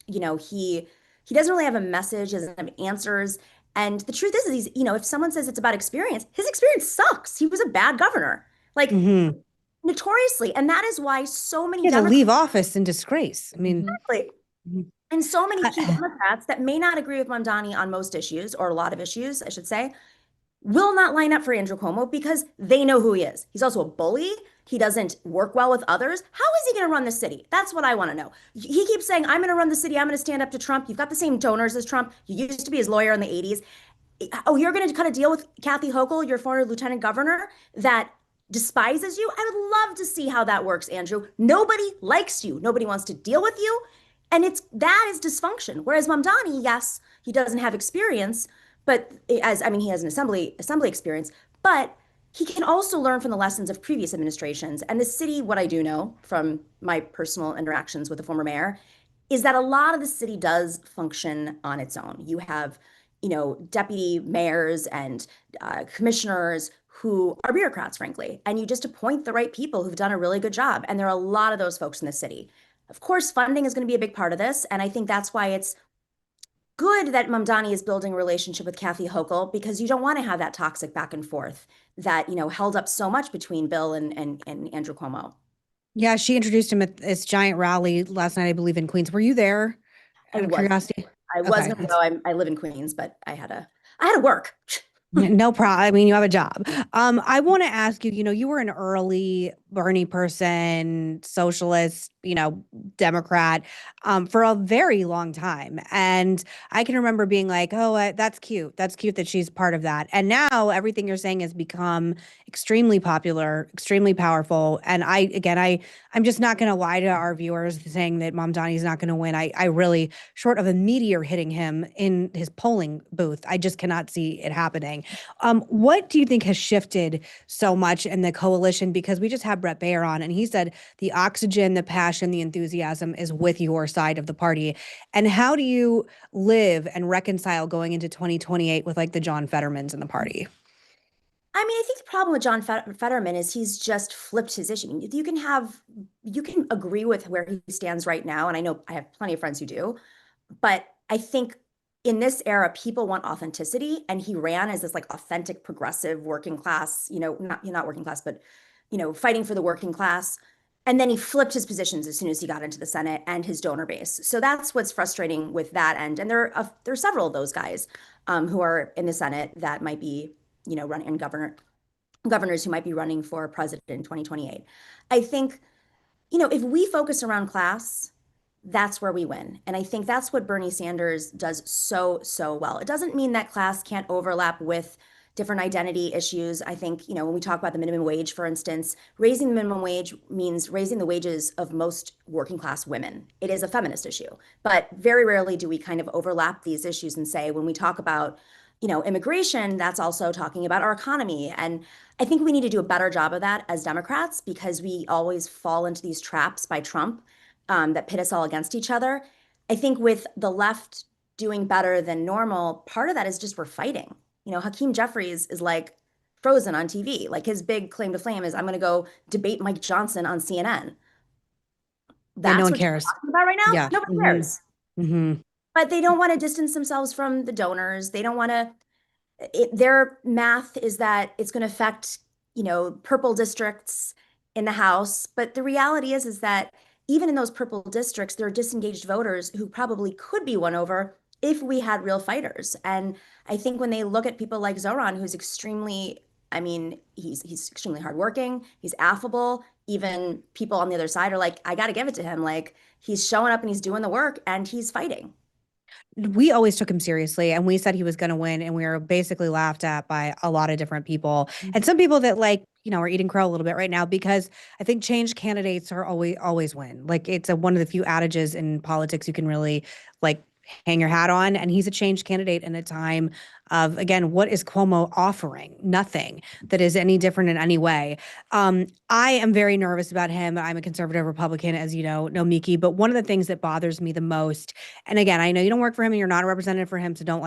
He doesn't really have a message, he doesn't have answers. And the truth is if someone says it's about experience, his experience sucks. He was a bad governor, like Mm-hmm. notoriously. And that is why so many He had to Democrats, leave office in disgrace. I mean, exactly. mhm. And so many key I- Democrats that may not agree with Mamdani on most issues, or a lot of issues, I should say, will not line up for Andrew Cuomo because they know who he is. He's also a bully. He doesn't work well with others. How is he going to run the city? That's what I want to know. He keeps saying, I'm going to run the city. I'm going to stand up to Trump. You've got the same donors as Trump. You used to be his lawyer in the 80s. Oh, you're going to cut a deal with Kathy Hochul, your former lieutenant governor, that despises you? I would love to see how that works, Andrew. Nobody likes you. Nobody wants to deal with you. And that is dysfunction. Whereas Mamdani, yes, he doesn't have experience, but he has an assembly experience, but he can also learn from the lessons of previous administrations. And the city, what I do know from my personal interactions with the former mayor, is that a lot of the city does function on its own. You have, deputy mayors and commissioners who are bureaucrats, frankly, and you just appoint the right people who've done a really good job. And there are a lot of those folks in the city. Of course, funding is going to be a big part of this. And I think that's why it's good that Mamdani is building a relationship with Kathy Hochul, because you don't want to have that toxic back and forth that, held up so much between Bill and Andrew Cuomo. Yeah, she introduced him at this giant rally last night, I believe, in Queens. Were you there? I Out of was curiosity. I was Okay. going to go. I live in Queens, but I had to work. No problem. I mean, you have a job. I want to ask you, you were an early Bernie person, socialist, Democrat, for a very long time. And I can remember being like, oh, that's cute. That's cute that she's part of that. And now everything you're saying has become extremely popular, extremely powerful. And I'm just not going to lie to our viewers saying that Mamdani's not going to win. I really, short of a meteor hitting him in his polling booth, I just cannot see it happening. What do you think has shifted so much in the coalition? Because we just had Bret Baier on, and he said the oxygen, the passion, the enthusiasm is with your side of the party. And how do you live and reconcile going into 2028 with like the John Fettermans in the party? I mean, I think the problem with John Fetterman is he's just flipped his issue. I mean, you can agree with where he stands right now, and I know I have plenty of friends who do, but I think in this era, people want authenticity, and he ran as this like authentic, progressive, working class, not working class, but fighting for the working class. And then he flipped his positions as soon as he got into the Senate and his donor base. So that's what's frustrating with that end. And there are several of those guys who are in the Senate that might be, running, and governors who might be running for president in 2028. I think, if we focus around class, that's where we win. And I think that's what Bernie Sanders does so, so well. It doesn't mean that class can't overlap with different identity issues. I think, when we talk about the minimum wage, for instance, raising the minimum wage means raising the wages of most working class women. It is a feminist issue, but very rarely do we kind of overlap these issues and say, when we talk about, immigration, that's also talking about our economy. And I think we need to do a better job of that as Democrats, because we always fall into these traps by Trump that pit us all against each other. I think with the left doing better than normal, part of that is just we're fighting. Hakeem Jeffries is like frozen on TV. Like his big claim to fame is, I'm going to go debate Mike Johnson on CNN. Yeah, no That's one what you're cares. talking about right now? Yeah. Nobody Mm-hmm. cares. Mm-hmm. But they don't want to distance themselves from the donors. They don't want to, their math is that it's going to affect, purple districts in the House. But the reality is that even in those purple districts, there are disengaged voters who probably could be won over if we had real fighters. And I think when they look at people like Zoran, who's extremely, he's extremely hardworking, he's affable. Even people on the other side are like, I got to give it to him. Like he's showing up and he's doing the work and he's fighting. We always took him seriously, and we said he was going to win, and we were basically laughed at by a lot of different people, and some people that are eating crow a little bit right now, because I think change candidates are always win. Like it's one of the few adages in politics you can really like hang your hat on. And he's a change candidate in a time of, again, what is Cuomo offering? Nothing that is any different in any way. I am very nervous about him. I'm a conservative Republican, as you know, Nomiki. But one of the things that bothers me the most, and again, I know you don't work for him and you're not a representative for him, so don't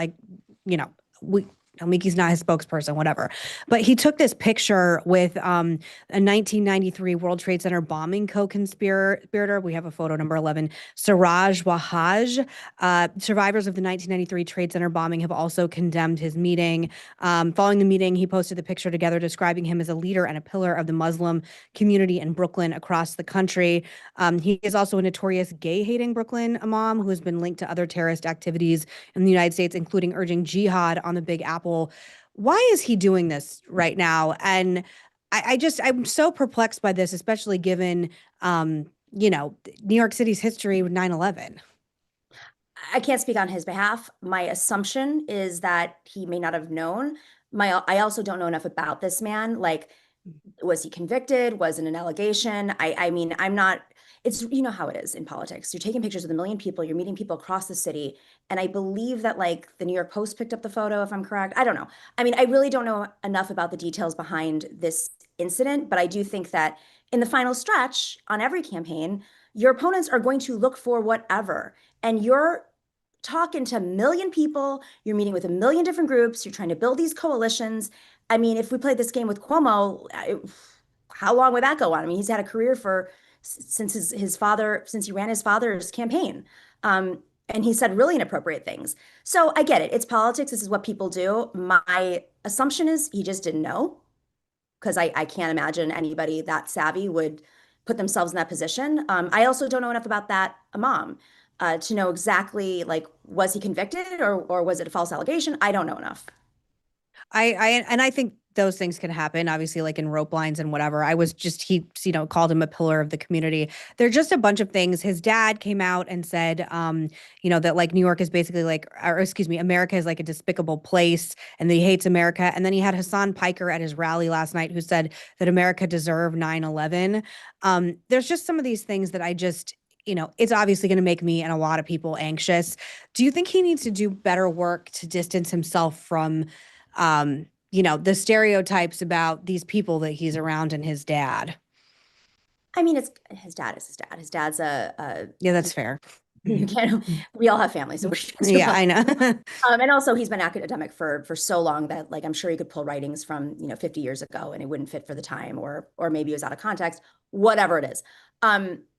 Miki's not his spokesperson, whatever. But he took this picture with a 1993 World Trade Center bombing co-conspirator. We have a photo, number 11, Siraj Wahaj. Survivors of the 1993 Trade Center bombing have also condemned his meeting. Following the meeting, he posted the picture together, describing him as a leader and a pillar of the Muslim community in Brooklyn across the country. He is also a notorious gay-hating Brooklyn imam who has been linked to other terrorist activities in the United States, including urging jihad on the Big Apple. Why is he doing this right now? And I'm so perplexed by this, especially given, New York City's history with 9/11. I can't speak on his behalf. My assumption is that he may not have known. I also don't know enough about this man. Like, was he convicted? Was it an allegation? I mean, I'm not, it's, you know how it is in politics. You're taking pictures with a million people, you're meeting people across the city. And I believe that like the New York Post picked up the photo, if I'm correct. I don't know. I mean, I really don't know enough about the details behind this incident, but I do think that in the final stretch on every campaign, your opponents are going to look for whatever. And you're talking to a million people, you're meeting with a million different groups, you're trying to build these coalitions. I mean, if we played this game with Cuomo, how long would that go on? I mean, he's had a career since his father, since he ran his father's campaign. And he said really inappropriate things. So I get it. It's politics. This is what people do. My assumption is he just didn't know, because I can't imagine anybody that savvy would put themselves in that position. I also don't know enough about that imam to know exactly, like, was he convicted or was it a false allegation? I don't know enough. I think those things can happen, obviously, like in rope lines and whatever. He called him a pillar of the community. There are just a bunch of things. His dad came out and said, that like New York is basically like, or excuse me, America is like a despicable place and that he hates America. And then he had Hassan Piker at his rally last night who said that America deserved 9/11. There's just some of these things that it's obviously going to make me and a lot of people anxious. Do you think he needs to do better work to distance himself from, the stereotypes about these people that he's around and his dad? I mean, it's his dad is his dad. His dad's Yeah, that's fair. We all have families, so yeah, I know. And also he's been academic for so long that, like, I'm sure he could pull writings from 50 years ago and it wouldn't fit for the time, or maybe it was out of context, whatever it is. No,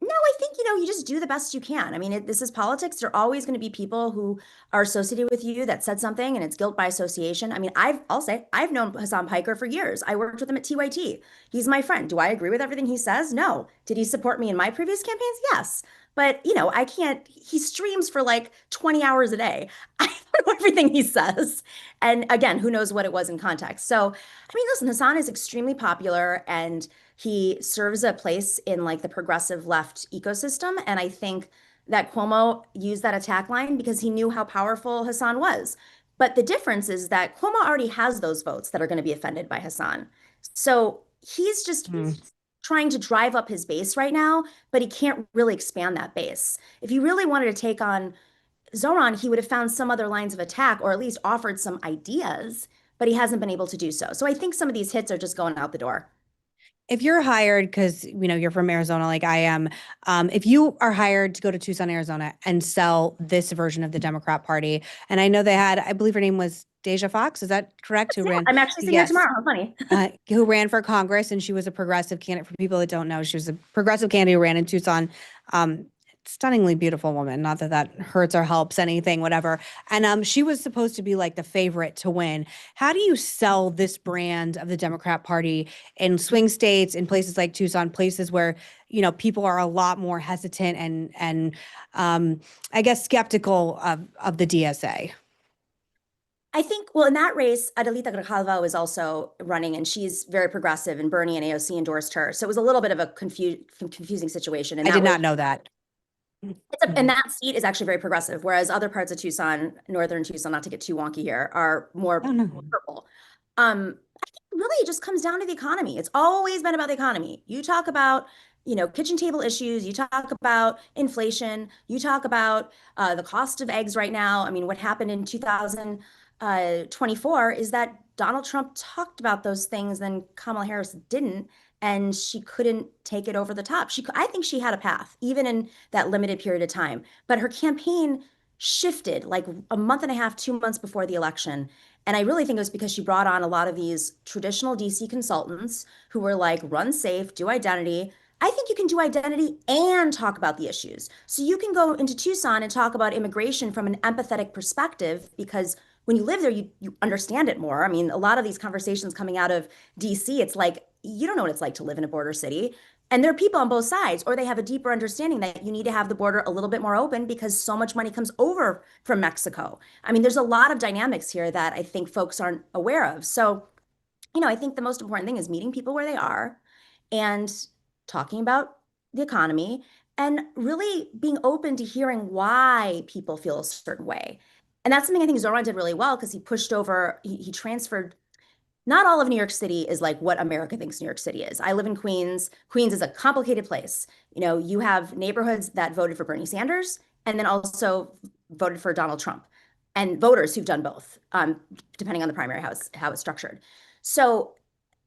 I think you just do the best you can. I mean, this is politics. There are always going to be people who are associated with you that said something and it's guilt by association. I mean, I'll say I've known Hassan Piker for years. I worked with him at TYT. He's my friend. Do I agree with everything he says? No. Did he support me in my previous campaigns? Yes. But, I can't, he streams for like 20 hours a day. I don't know everything he says. And again, who knows what it was in context. So, I mean, listen, Hassan is extremely popular and he serves a place in like the progressive left ecosystem. And I think that Cuomo used that attack line because he knew how powerful Hassan was. But the difference is that Cuomo already has those votes that are going to be offended by Hassan. So he's just trying to drive up his base right now, but he can't really expand that base. If he really wanted to take on Zoran, he would have found some other lines of attack or at least offered some ideas, but he hasn't been able to do so. So I think some of these hits are just going out the door. If you're hired, because you're from Arizona like I am, if you are hired to go to Tucson, Arizona and sell this version of the Democrat Party, and I know they had, I believe her name was Deja Fox, is that correct? Who ran? I'm actually seeing her tomorrow. How funny. Who ran for Congress, and she was a progressive candidate. For people that don't know, she was a progressive candidate who ran in Tucson. Stunningly beautiful woman. Not that hurts or helps anything, whatever. And she was supposed to be like the favorite to win. How do you sell this brand of the Democrat Party in swing states, in places like Tucson, places where people are a lot more hesitant and I guess skeptical of the DSA? I think, well, in that race, Adelita Grijalva was also running, and she's very progressive, and Bernie and AOC endorsed her. So it was a little bit of a confusing situation. And I did not know that. And that seat is actually very progressive, whereas other parts of Tucson, northern Tucson, not to get too wonky here, are more purple. I think really it just comes down to the economy. It's always been about the economy. You talk about, kitchen table issues, you talk about inflation, you talk about the cost of eggs right now. I mean, what happened in 2024 is that Donald Trump talked about those things, then Kamala Harris didn't, and she couldn't take it over the top. I think she had a path, even in that limited period of time, but her campaign shifted like a month and a half, 2 months before the election. And I really think it was because she brought on a lot of these traditional DC consultants who were like, run safe, do identity. I think you can do identity and talk about the issues. So you can go into Tucson and talk about immigration from an empathetic perspective because when you live there, you understand it more. I mean, a lot of these conversations coming out of DC, it's like, you don't know what it's like to live in a border city. And there are people on both sides, or they have a deeper understanding that you need to have the border a little bit more open because so much money comes over from Mexico. I mean, there's a lot of dynamics here that I think folks aren't aware of. So, I think the most important thing is meeting people where they are and talking about the economy and really being open to hearing why people feel a certain way. And that's something I think Zoran did really well because he pushed over, he transferred. Not all of New York City is like what America thinks New York City is. I live in Queens. Queens is a complicated place. You have neighborhoods that voted for Bernie Sanders and then also voted for Donald Trump, and voters who've done both, depending on the primary how it's structured. So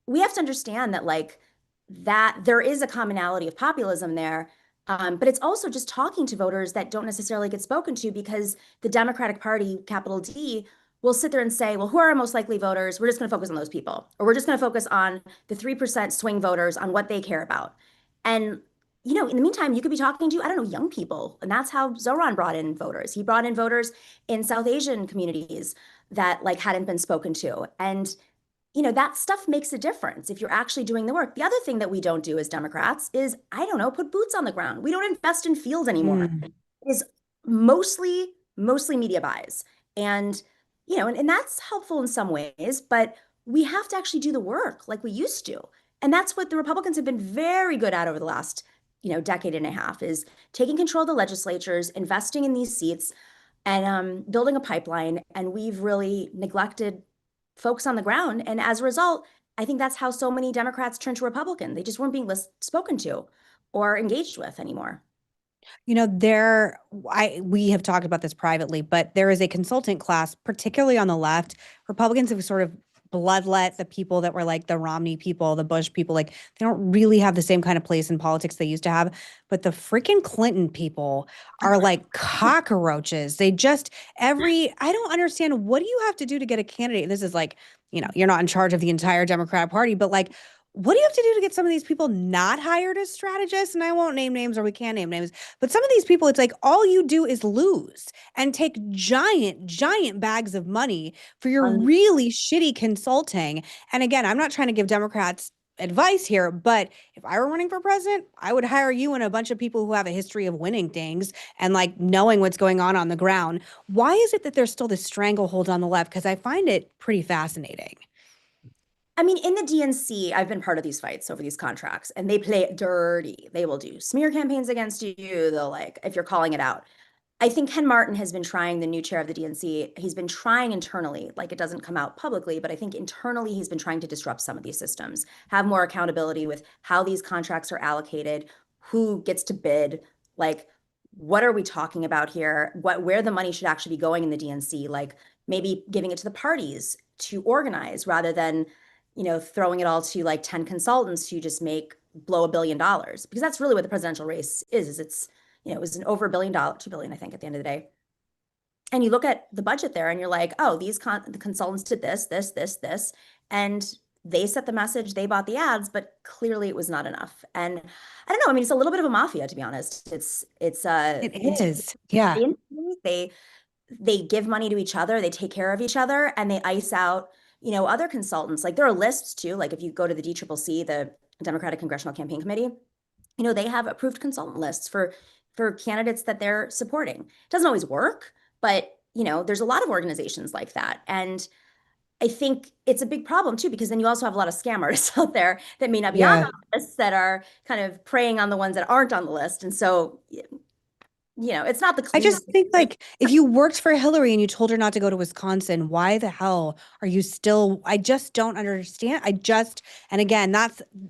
we have to understand that that there is a commonality of populism there. But it's also just talking to voters that don't necessarily get spoken to because the Democratic Party, capital D, will sit there and say, well, who are our most likely voters? We're just going to focus on those people. Or we're just going to focus on the 3% swing voters on what they care about. And, in the meantime, you could be talking to, I don't know, young people. And that's how Zoran brought in voters. He brought in voters in South Asian communities that hadn't been spoken to. And that stuff makes a difference if you're actually doing the work. The other thing that we don't do as Democrats is, I don't know, put boots on the ground. We don't invest in field anymore. It is mostly media buys. And, and that's helpful in some ways, but we have to actually do the work like we used to. And that's what the Republicans have been very good at over the last, decade and a half is taking control of the legislatures, investing in these seats, and building a pipeline. And we've really neglected folks on the ground. And as a result, I think that's how so many Democrats turned to Republican. They just weren't being spoken to or engaged with anymore. We have talked about this privately, but there is a consultant class, particularly on the left. Republicans have sort of bloodlet the people that were like the Romney people, the Bush people. Like they don't really have the same kind of place in politics they used to have. But the freaking Clinton people are like cockroaches. I don't understand. What do you have to do to get a candidate? This is like, you're not in charge of the entire Democratic Party, but what do you have to do to get some of these people not hired as strategists? And I won't name names, or we can't name names, but some of these people, it's like all you do is lose and take giant bags of money for your really shitty consulting. And again, I'm not trying to give Democrats advice here, but if I were running for president, I would hire you and a bunch of people who have a history of winning things and knowing what's going on the ground. Why is it that there's still this stranglehold on the left? Because I find it pretty fascinating. I mean, in the DNC, I've been part of these fights over these contracts, and they play it dirty. They will do smear campaigns against you. They'll if you're calling it out. I think Ken Martin has been trying, the new chair of the DNC, he's been trying internally, it doesn't come out publicly, but I think internally he's been trying to disrupt some of these systems, have more accountability with how these contracts are allocated, who gets to bid, what are we talking about here, where the money should actually be going in the DNC, maybe giving it to the parties to organize rather than throwing it all to 10 consultants who just blow $1 billion, because that's really what the presidential race is it's, it was an over $1 billion, $2 billion, I think, at the end of the day. And you look at the budget there and you're like, oh, the consultants did this, and they set the message, they bought the ads, but clearly it was not enough. And I don't know, I mean, it's a little bit of a mafia, to be honest. It is. Yeah. They give money to each other, they take care of each other, and they ice out other consultants. There are lists too. If you go to the DCCC, the Democratic Congressional Campaign Committee, they have approved consultant lists for candidates that they're supporting. It doesn't always work, but there's a lot of organizations like that. And I think it's a big problem too, because then you also have a lot of scam artists out there that may not be on the list, that are kind of preying on the ones that aren't on the list. And so it's not the I just cleanest. think like if you worked for Hillary and you told her not to go to Wisconsin, why the hell are you still? I just don't understand. And again,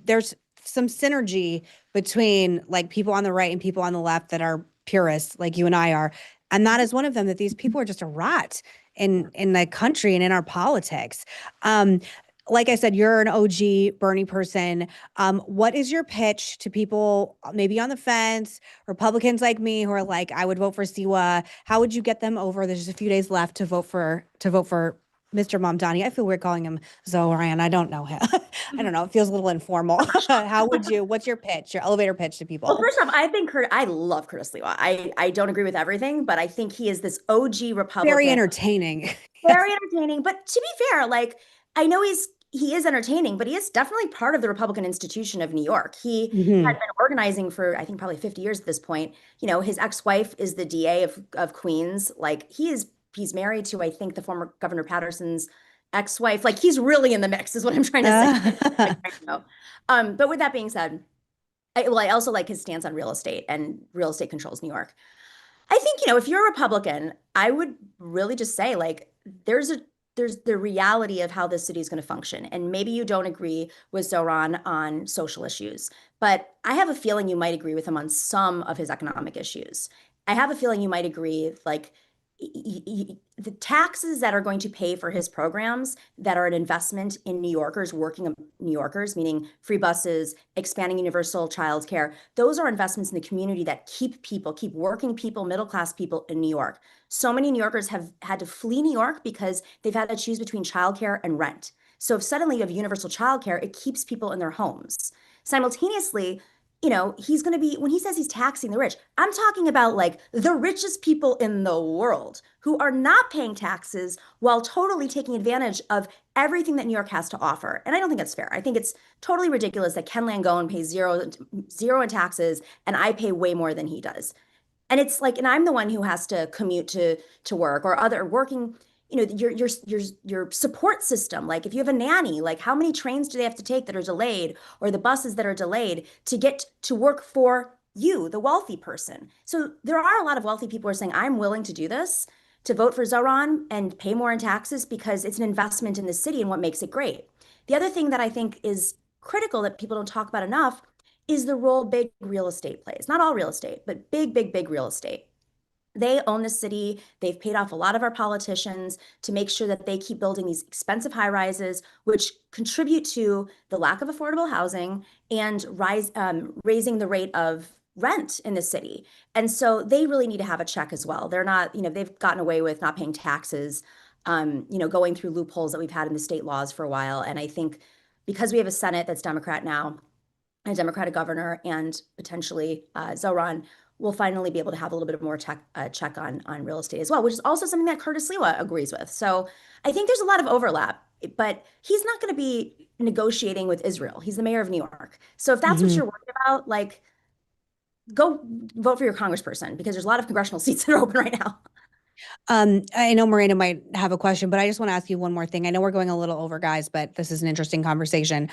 there's some synergy between like people on the right and people on the left that are purists like you and I are. And that is one of them, that these people are just a rot in the country and in our politics. Um, like I said, you're an OG Bernie person. What is your pitch to people maybe on the fence, Republicans like me who are like, I would vote for Siwa? How would you get them over? There's just a few days left to vote for Mr. Mamdani. I feel weird calling him Zoran. I don't know him. I don't know. It feels a little informal. What's your pitch, your elevator pitch to Well, people? first off, I love Curtis Lewa. I don't agree with everything, but I think he is this OG Very Republican. entertaining. Very entertaining. But to be fair, like I know he is entertaining, but he is definitely part of the Republican institution of New York. He had Mhm. been organizing for I think probably 50 years at this point. His ex-wife is the DA of Queens. Like he's married to I think the former Governor Patterson's ex-wife. Like he's really in the mix, is what I'm trying to say. Like, right now. But with that being said, I also like his stance on real estate and real estate controls New York. I think, if you're a Republican, I would really just say like there's the reality of how this city is going to function. And maybe you don't agree with Zoran on social issues, but I have a feeling you might agree with him on some of his economic issues. I have a feeling you might agree like the taxes that are going to pay for his programs that are an investment in New Yorkers, working New Yorkers, meaning free buses, expanding universal childcare, those are investments in the community that keep working people, middle class people in New York. So many New Yorkers have had to flee New York because they've had to choose between childcare and rent. So if suddenly you have universal childcare, it keeps people in their homes. Simultaneously, he's going to be, when he says he's taxing the rich, I'm talking about like the richest people in the world who are not paying taxes while totally taking advantage of everything that New York has to offer. And I don't think that's fair. I think it's totally ridiculous that Ken Langone pays zero in taxes and I pay way more than he does. And it's like, and I'm the one who has to commute to work or other working, your support system. Like if you have a nanny, like how many trains do they have to take that are delayed or the buses that are delayed to get to work for you, the wealthy person? So there are a lot of wealthy people who are saying, I'm willing to do this, to vote for Zoran and pay more in taxes because it's an investment in the city and what makes it great. The other thing that I think is critical that people don't talk about enough is the role big real estate plays. Not all real estate, but big, big, big real estate. They own the city. They've paid off a lot of our politicians to make sure that they keep building these expensive high rises, which contribute to the lack of affordable housing and raising the rate of rent in the city. And so they really need to have a check as well. They're not, they've gotten away with not paying taxes, going through loopholes that we've had in the state laws for a while. And I think because we have a Senate that's Democrat now, a Democratic governor, and potentially Zoran will finally be able to have a little bit more check on real estate as well, which is also something that Curtis Lewa agrees with. So I think there's a lot of overlap, but he's not going to be negotiating with Israel. He's the mayor of New York. So if that's what Mhm. you're worried about, like go vote for your congressperson because there's a lot of congressional seats that are open right now. I know Miranda might have a question, but I just want to ask you one more thing. I know we're going a little over, guys, but this is an interesting conversation.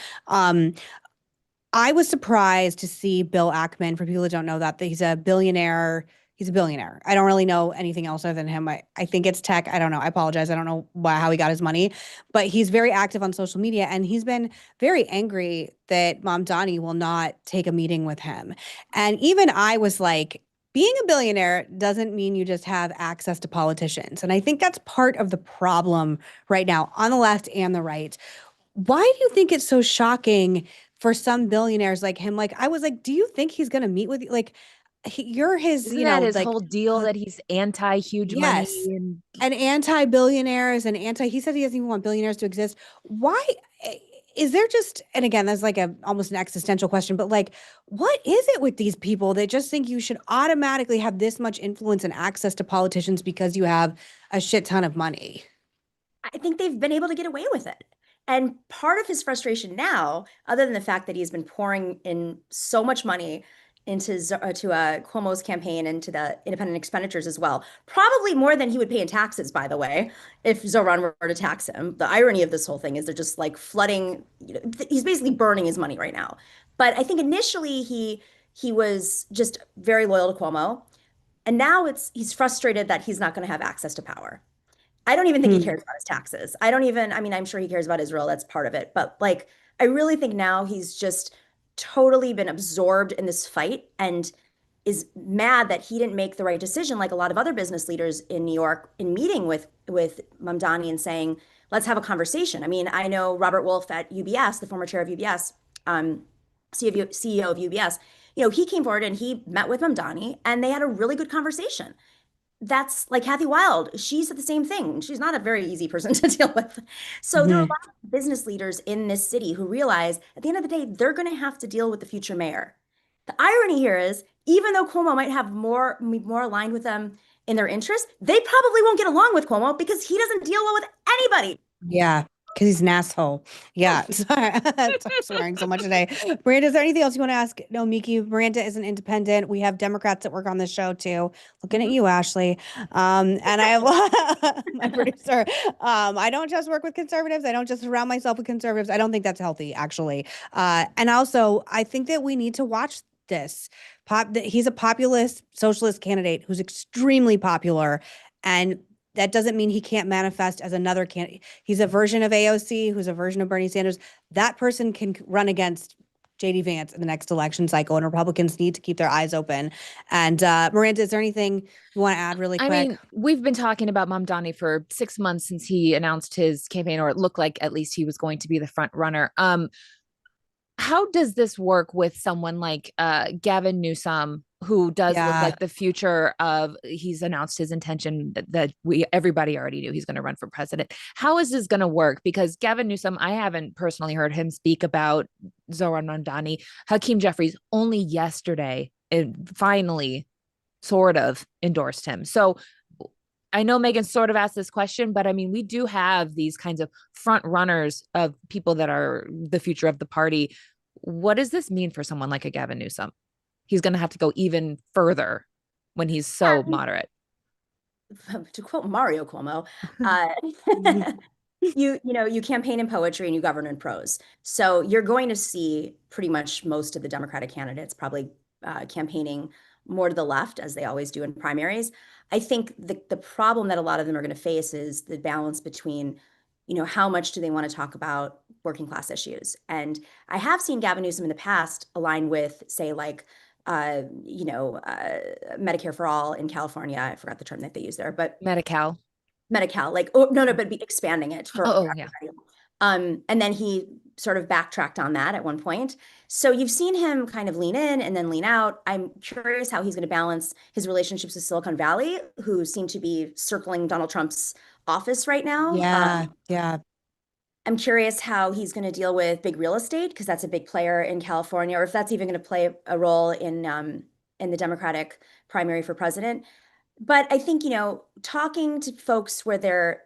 I was surprised to see Bill Ackman, for people who don't know that he's a billionaire. He's a billionaire. I don't really know anything else other than him. I think it's tech. I don't know. I apologize. I don't know how he got his money, but he's very active on social media and he's been very angry that Mamdani will not take a meeting with him. And even I was like, being a billionaire doesn't mean you just have access to politicians. And I think that's part of the problem right now on the left and the right. Why do you think it's so shocking for some billionaires like him? Like, I was like, do you think he's going to meet with you? Like, you're his, Isn't that his like, whole deal that he's anti-huge money yes, and an anti-billionaires and he said he doesn't even want billionaires to exist. Why is there just, and again, that's like almost an existential question, but like, what is it with these people that just think you should automatically have this much influence and access to politicians because you have a shit ton of money? I think they've been able to get away with it. And part of his frustration now, other than the fact that he's been pouring in so much money into Cuomo's campaign and to the independent expenditures as well, probably more than he would pay in taxes, by the way, if Zoran were to tax him. The irony of this whole thing is they're just like flooding, he's basically burning his money right now. But I think initially he was just very loyal to Cuomo. And now he's frustrated that he's not going to have access to power. I don't even think he cares about his taxes. I mean, I'm sure he cares about Israel. That's part of it. But like, I really think now he's just totally been absorbed in this fight and is mad that he didn't make the right decision, like a lot of other business leaders in New York, in meeting with Mamdani and saying, let's have a conversation. I mean, I know Robert Wolf at UBS, the former chair of UBS, CEO of UBS, he came forward and he met with Mamdani and they had a really good conversation. That's like Kathy Wild. She said the same thing. She's not a very easy person to deal with. So there are a lot of business leaders in this city who realize at the end of the day, they're going to have to deal with the future mayor. The irony here is, even though Cuomo might have be more aligned with them in their interests, they probably won't get along with Cuomo because he doesn't deal well with anybody. Yeah, because he's an asshole. Yeah, sorry, I'm swearing so much today. Miranda, is there anything else you want to ask? No, Miki. Miranda is an independent. We have Democrats that work on the show too. Looking at you, Ashley. And I have my producer. I don't just work with conservatives. I don't just surround myself with conservatives. I don't think that's healthy, actually. And also, I think that we need to watch this. He's a populist socialist candidate who's extremely popular, and that doesn't mean he can't manifest as another candidate. He's a version of AOC, who's a version of Bernie Sanders. That person can run against JD Vance in the next election cycle, and Republicans need to keep their eyes open. And Miranda, is there anything you want to add really quick? I mean, we've been talking about Mamdani for 6 months since he announced his campaign, or it looked like at least he was going to be the front runner. How does this work with someone like Gavin Newsom, who does look like the future of, he's announced his intention that everybody already knew he's going to run for president. How is this going to work? Because Gavin Newsom, I haven't personally heard him speak about Zohran Mamdani. Hakeem Jeffries only yesterday finally sort of endorsed him. So I know Megan sort of asked this question, but I mean, we do have these kinds of front runners of people that are the future of the party. What does this mean for someone like a Gavin Newsom? He's going to have to go even further when he's so moderate. To quote Mario Cuomo, you campaign in poetry and you govern in prose. So you're going to see pretty much most of the Democratic candidates probably campaigning more to the left, as they always do in primaries. I think the problem that a lot of them are going to face is the balance between, how much do they want to talk about working class issues? And I have seen Gavin Newsom in the past align with, say, like, Medicare for all in California. I forgot the term that they use there, but Medi-Cal, like, oh, no, but expanding it for yeah. And then he sort of backtracked on that at one point. So you've seen him kind of lean in and then lean out. I'm curious how he's going to balance his relationships with Silicon Valley, who seem to be circling Donald Trump's office right now. Yeah. I'm curious how he's going to deal with big real estate, because that's a big player in California, or if that's even going to play a role in the Democratic primary for president. But I think, talking to folks where they're,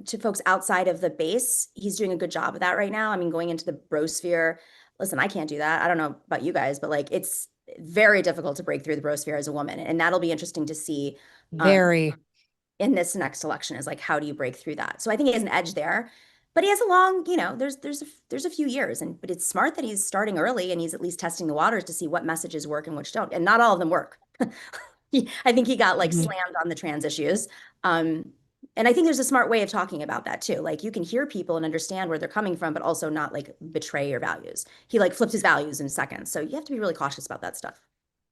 to folks outside of the base, he's doing a good job of that right now. I mean, going into the bro sphere, listen, I can't do that. I don't know about you guys, but like, it's very difficult to break through the bro sphere as a woman. And that'll be interesting to see in this next election, is like, how do you break through that? So I think he has an edge there, but he has a long, there's a few years, but it's smart that he's starting early and he's at least testing the waters to see what messages work and which don't. And not all of them work. I think he got like slammed on the trans issues. And I think there's a smart way of talking about that too. Like, you can hear people and understand where they're coming from, but also not like betray your values. He like flipped his values in seconds. So you have to be really cautious about that stuff.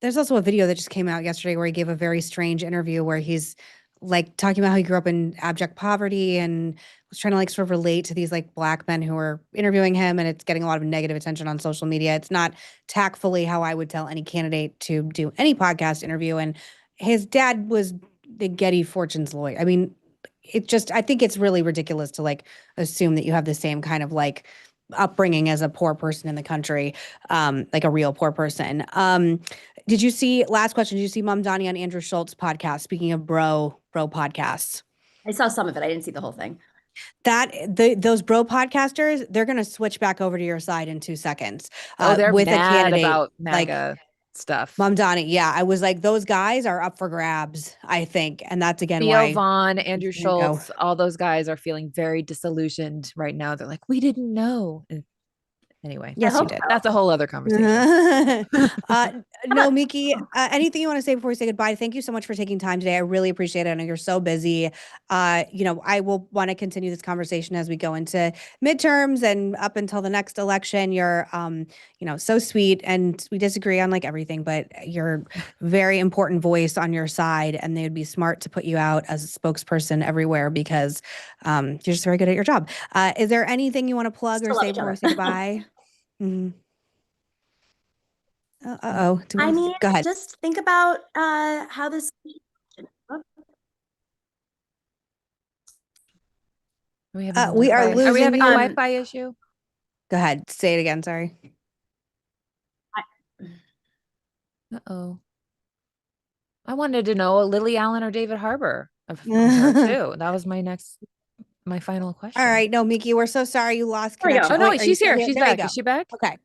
There's also a video that just came out yesterday where he gave a very strange interview where he's like talking about how he grew up in abject poverty and was trying to like sort of relate to these like Black men who are interviewing him, and it's getting a lot of negative attention on social media. It's not tactfully how I would tell any candidate to do any podcast interview. And his dad was the Getty Fortunes lawyer. I mean, I think it's really ridiculous to like assume that you have the same kind of like upbringing as a poor person in the country, like a real poor person. Last question, did you see Mamdani on Andrew Schultz's podcast? Speaking of bro podcasts. I saw some of it. I didn't see the whole thing. Those bro podcasters, they're going to switch back over to your side in 2 seconds. They're with mad a candidate about MAGA stuff. Mamdani, yeah, I was like, those guys are up for grabs, I think, and that's again Theo why Vaughn, Andrew Schultz, all those guys are feeling very disillusioned right now. They're like, we didn't know. Anyway, Yes, you hope did. so. that's a whole other conversation. Nomiki, anything you want to say before we say goodbye? Thank you so much for taking time today. I really appreciate it. I know you're so busy. I will want to continue this conversation as we go into midterms and up until the next election. You're, so sweet, and we disagree on like everything, but you're a very important voice on your side, and they would be smart to put you out as a spokesperson everywhere because you're just very good at your job. Is there anything you want to plug or Still love say each before we other. say goodbye? Mhm. Uh-oh. I mean, Go ahead. just think about how this. Are we having a We are Wi-Fi? Are we losing having a you. Wi-Fi issue? Go ahead. Say it again. Sorry. Uh-oh. I wanted to know Lily Allen or David Harbour of her too. That was my final question. All right. No, Miki, we're so sorry you lost There we go. connection. Oh no, Wait, are you she's still here. She's There you back. go. Is she back? Okay.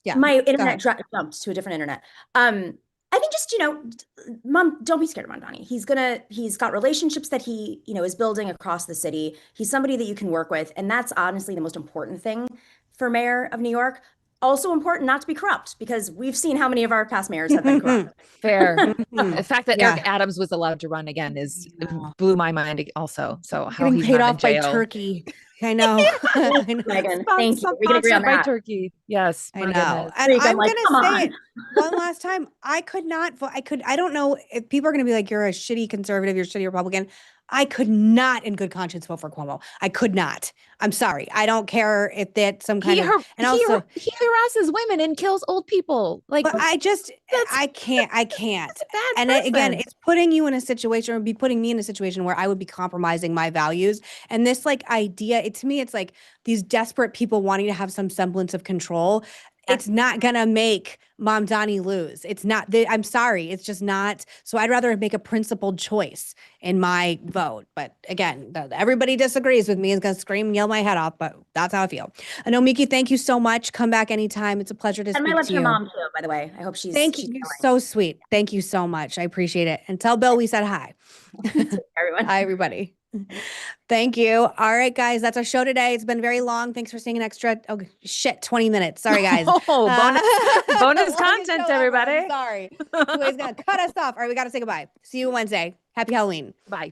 Yeah. My Go internet ahead. jumped to a different internet. I think just, Mom, don't be scared of Mamdani. He's got relationships that he, is building across the city. He's somebody that you can work with. And that's honestly the most important thing for mayor of New York. Also important not to be corrupt, because we've seen how many of our past mayors have been corrupt. Fair. Mhm. The fact that Yeah. Eric Adams was allowed to run again know. blew my mind also. So how Getting he's paid not in off by jail. Turkey. I know. I know. Megan, thank you. We can agree on Sponsored by that. Turkey. Yes, I my know. goodness. And Freak, I'm I'm like, going come to say on. it one last time. I could not vote. I don't know if people are going to be like, you're a shitty conservative, you're a shitty Republican. I could not in good conscience vote for Cuomo. I could not. I'm sorry. I don't care if that's some kind of, and also, He harasses women and kills old people. Like, but I can't. that's a bad And again, precedent. it's putting you in a situation, or be putting me in a situation where I would be compromising my values. And this like idea, to me, it's like these desperate people wanting to have some semblance of control. It's not gonna make Mamdani lose. It's not. I'm sorry. It's just not. So I'd rather make a principled choice in my vote. But again, everybody disagrees with me. Is gonna scream and yell my head off. But that's how I feel. Nomiki, thank you so much. Come back anytime. It's a pleasure to And my speak love to to your you. mom too, by the way. I hope she's Thank you. You're so sweet. Thank you so much. I appreciate it. And tell Bill we said hi. everyone. Hi, everybody. Thank you. All right, guys, that's our show today. It's been very long. Thanks for staying an extra, 20 minutes. Sorry, guys. Bonus Longest content, show ever. everybody. I'm sorry. He's going to cut us off. All right, we got to say goodbye. See you Wednesday. Happy Halloween. Bye.